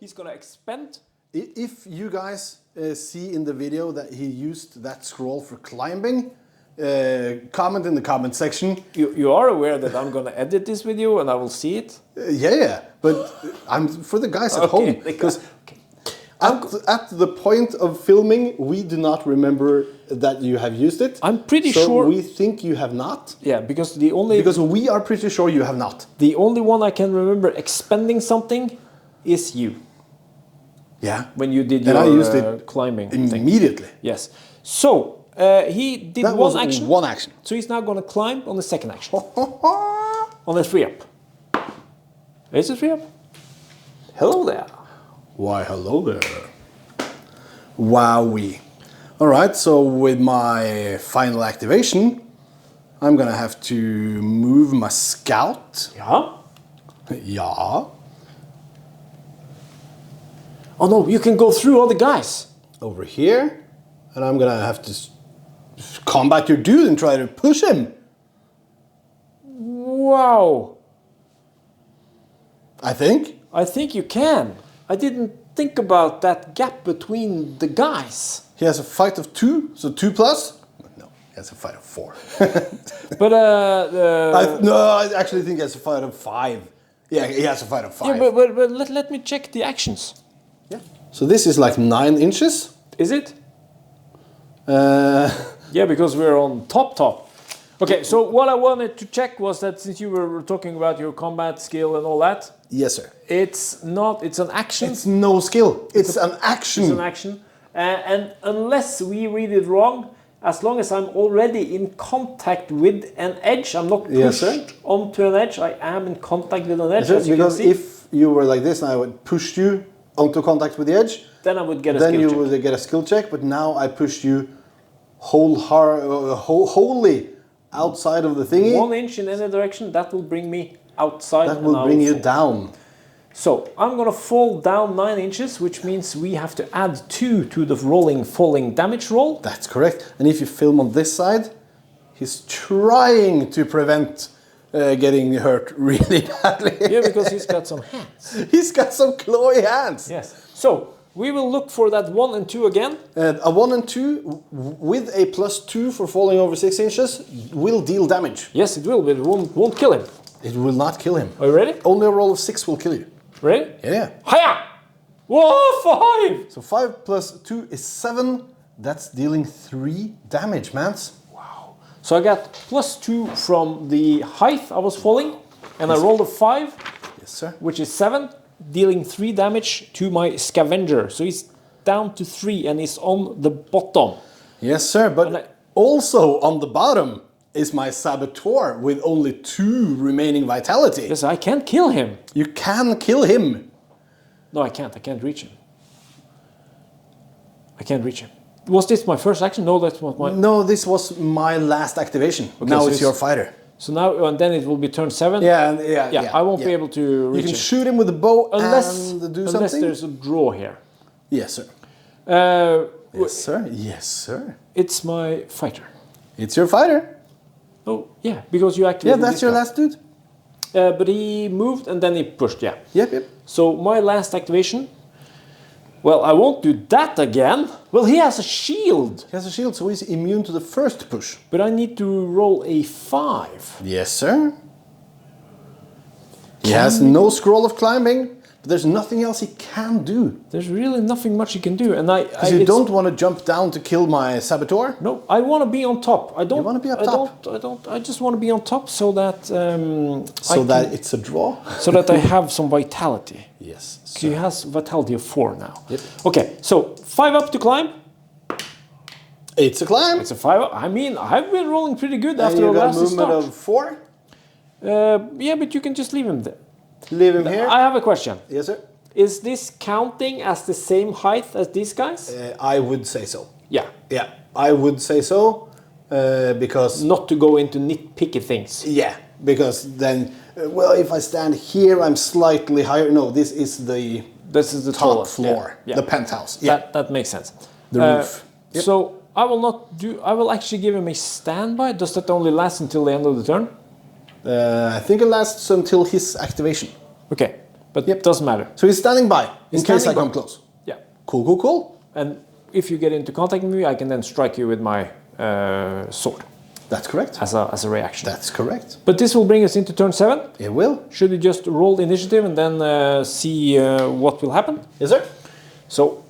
He's gonna expend. If you guys see in the video that he used that scroll for climbing, comment in the comment section. You are aware that I'm gonna edit this video and I will see it? Yeah, but I'm for the guys at home, because at the point of filming, we do not remember that you have used it. I'm pretty so sure. We think you have not. Yeah, because we are pretty sure you have not. The only one I can remember expending something is you. Yeah. When you did your I used it climbing immediately. Thing. Yes. So he did that one action. One action. So he's now going to climb on the second action. On the 3-up. Is it 3-up? Hello there. Why, hello there. Wowee. All right, so with my final activation, I'm gonna have to move my scout. Yeah. Yeah. Oh no, you can go through all the guys. Over here, and I'm gonna have to combat your dude and try to push him. Wow. I think you can. I didn't think about that gap between the guys. he has a fight of 2, so 2 plus. No, he has a fight of 4. But I actually think he has a fight of 5. Yeah, he has a fight of 5. Yeah, but let me check the actions. Yeah. So this is like 9 inches. Is it? Yeah, because we're on top. Okay, so what I wanted to check was that since you were talking about your combat skill and all that, Yes, sir. it's an action. It's no skill. It's an action. It's an action. And unless we read it wrong, as long as I'm already in contact with an edge, I'm not pushed onto an edge, I am in contact with an edge. Yes, because if you were like this and I would push you onto contact with the edge, then I would get a then skill you check. would get a skill check, but now I pushed you wholly outside of the thingy. 1 inch in any direction, that will bring me outside. That will bring you down. So I'm gonna fall down 9 inches, which means we have to add 2 to the falling damage roll. That's correct. And if you film on this side, he's trying to prevent getting hurt really badly. Yeah, because he's got some hands. He's got some clawy hands. Yes. So we will look for that 1 and 2 again. A 1 and 2 with a +2 for falling over 6 inches will deal damage. Yes, it will, but it won't kill him. It will not kill him. Are you ready? Only a roll of 6 will kill you. Ready? Yeah. Hiya! Whoa, 5! So 5 + 2 is 7. That's dealing 3 damage, mans. Wow. So I got +2 from the height I was falling, and I rolled a 5, Yes, sir. which is 7, dealing 3 damage to my scavenger. So he's down to 3 and he's on the bottom. Yes, sir. But also on the bottom is my saboteur with only 2 remaining vitality. Yes, I can't kill him. You can kill him. No, I can't. I can't reach him. I can't reach him. Was this my first action? No, that's not my... No, this was my last activation. Okay, now so it's your fighter. So now, and then it will be turn 7? Yeah, I won't be able to reach You can him. shoot him with a bow Unless, and do unless something. there's a draw here. Yes, sir. Yes, sir. Yes, sir. It's my fighter. It's your fighter. Oh, yeah, because you Yeah, activated that's this your guy. last dude. But he moved and then he pushed, yeah. Yep. So my last activation, well, I won't do that again. Well, he has a shield. He has a shield, so he's immune to the first push. But I need to roll a 5. Yes, sir. He has no scroll of climbing, but there's nothing else he can do. There's really nothing much he can do. And Because you don't want to jump down to kill my saboteur. No, I want to be on top. I don't. You wanna be up top? I just want to be on top so that. It's a draw. So that I have some vitality. Yes. So he has vitality of 4 now. Yep. Okay, so 5 up to climb. It's a climb. It's a 5 up. I mean, I've been rolling pretty good And after you the got a last movement start. of 4. Yeah, but you can just leave him there. Leave him here. I have a question. Yes, sir. Is this counting as the same height as these guys? I would say so. Yeah. Yeah, I would say so. Because... Not to go into nitpicky things. Yeah, because then... well, if I stand here, I'm slightly higher. No, this is the top tallest floor. Yeah. The penthouse. Yeah. That makes sense. The roof. Yep. So I will not do. I will actually give him a standby. Does that only last until the end of the turn? I think it lasts until his activation. Okay, but it doesn't matter. So he's standing by in case I standing come by. close. Yeah. Cool. And if you get into contact with me, I can then strike you with my sword That's correct. as a reaction. That's correct. But this will bring us into turn 7. It will. Should we just roll the initiative and then see what will happen? Yes, sir. So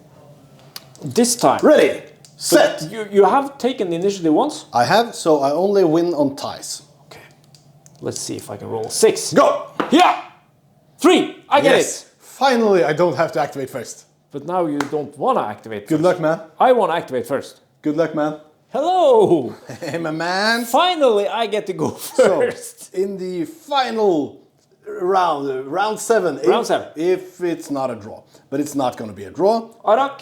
this time. Ready. Set. You have taken the initiative once. I have, so I only win on ties. Okay. Let's see if I can roll 6. Go. Yeah. 3. I get it. Finally, I don't have to activate first. But now you don't want to activate Good first. luck, man. I want to activate first. Good luck, man. Hello. Hey, my man. Finally, I get to go first. So, in the final round, round 7. Round 7. If it's not a draw. But it's not going to be a draw. Arak.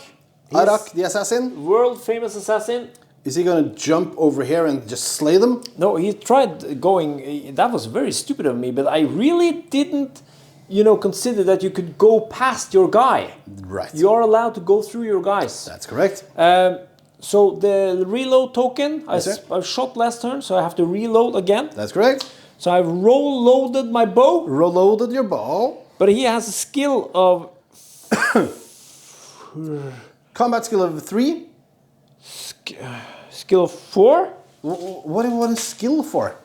Arak, the assassin. World famous assassin. Is he going to jump over here and just slay them? No, he tried going. That was very stupid of me, but I really didn't, consider that you could go past your guy. Right. You're allowed to go through your guys. That's correct. So the reload token, Yes, sir. I shot last turn, so I have to reload again. That's correct. So I've roll-loaded my bow, Reloaded your bow. but he has a skill of Combat skill of 3. skill of 4. What is skill for?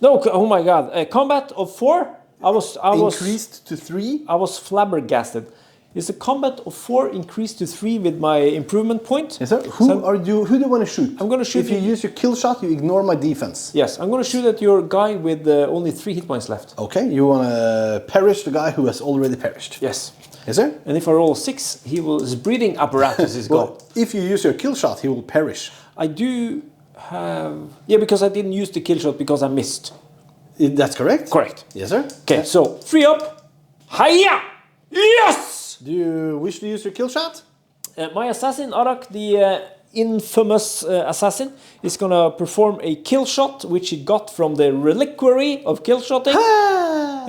No, oh my god, combat of 4. I was Increased to 3. I was flabbergasted. Is a combat of 4 increased to 3 with my improvement point. Yes, sir. Who do you want to shoot? I'm going to shoot. If you use your kill shot, you ignore my defense. Yes, I'm going to shoot at your guy with only 3 hit points left. Okay, you want to perish the guy who has already perished. Yes. Yes, sir. And if I roll 6, his breathing apparatus is gone. Well, if you use your kill shot, he will perish. I do have... Yeah, because I didn't use the kill shot because I missed. That's correct? Correct. Yes, sir. Okay, so 3 up. Hiya! Yes! Do you wish to use your kill shot? My assassin, Arak, the infamous assassin, is going to perform a kill shot, which he got from the reliquary of kill shotting.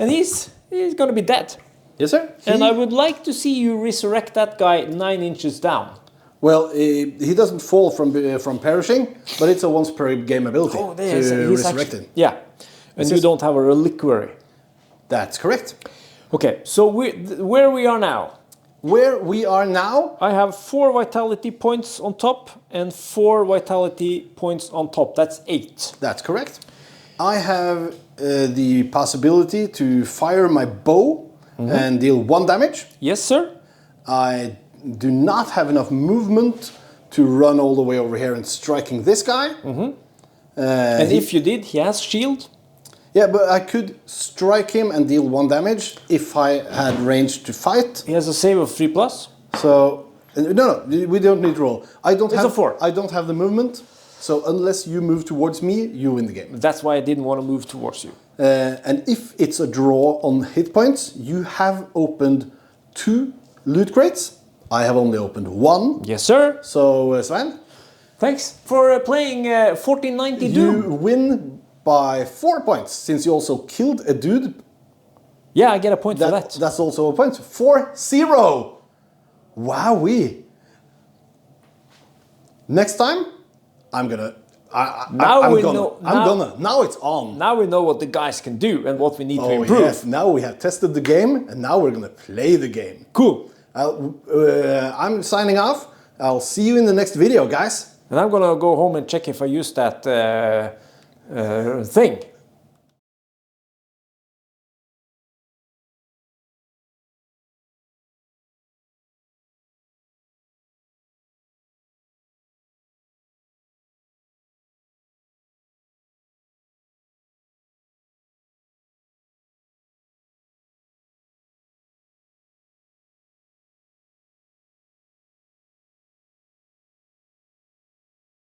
And he's going to be dead. Yes, sir. And I would like to see you resurrect that guy 9 inches down. Well, he doesn't fall from perishing, but it's a once per game ability to resurrect him. Yeah, and you don't have a reliquary. That's correct. Okay, so where we are now. Where we are now, I have 4 vitality points on top and 4 vitality points on top. That's 8. That's correct. I have the possibility to fire my bow and deal 1 damage. Yes, sir. I do not have enough movement to run all the way over here and striking this guy. And if you did, he has shield. Yeah, but I could strike him and deal 1 damage if I had range to fight. He has a save of 3+. So no, we don't need to roll. It's a 4. I don't have the movement. So unless you move towards me, you win the game. That's why I didn't want to move towards you. And if it's a draw on hit points, you have opened 2 loot crates. I have only opened 1. Yes, sir. So Svein, thanks for playing 1490 Doom. You win by 4 points since you also killed a dude. Yeah, I get a point for that. That's also a point. 4-0. Wowee. Next time, I'm gonna. Now it's on. Now we know what the guys can do and what we need to improve. Yes, now we have tested the game and now we're gonna play the game. Cool. I'm signing off. I'll see you in the next video, guys. And I'm gonna go home and check if I used that thing.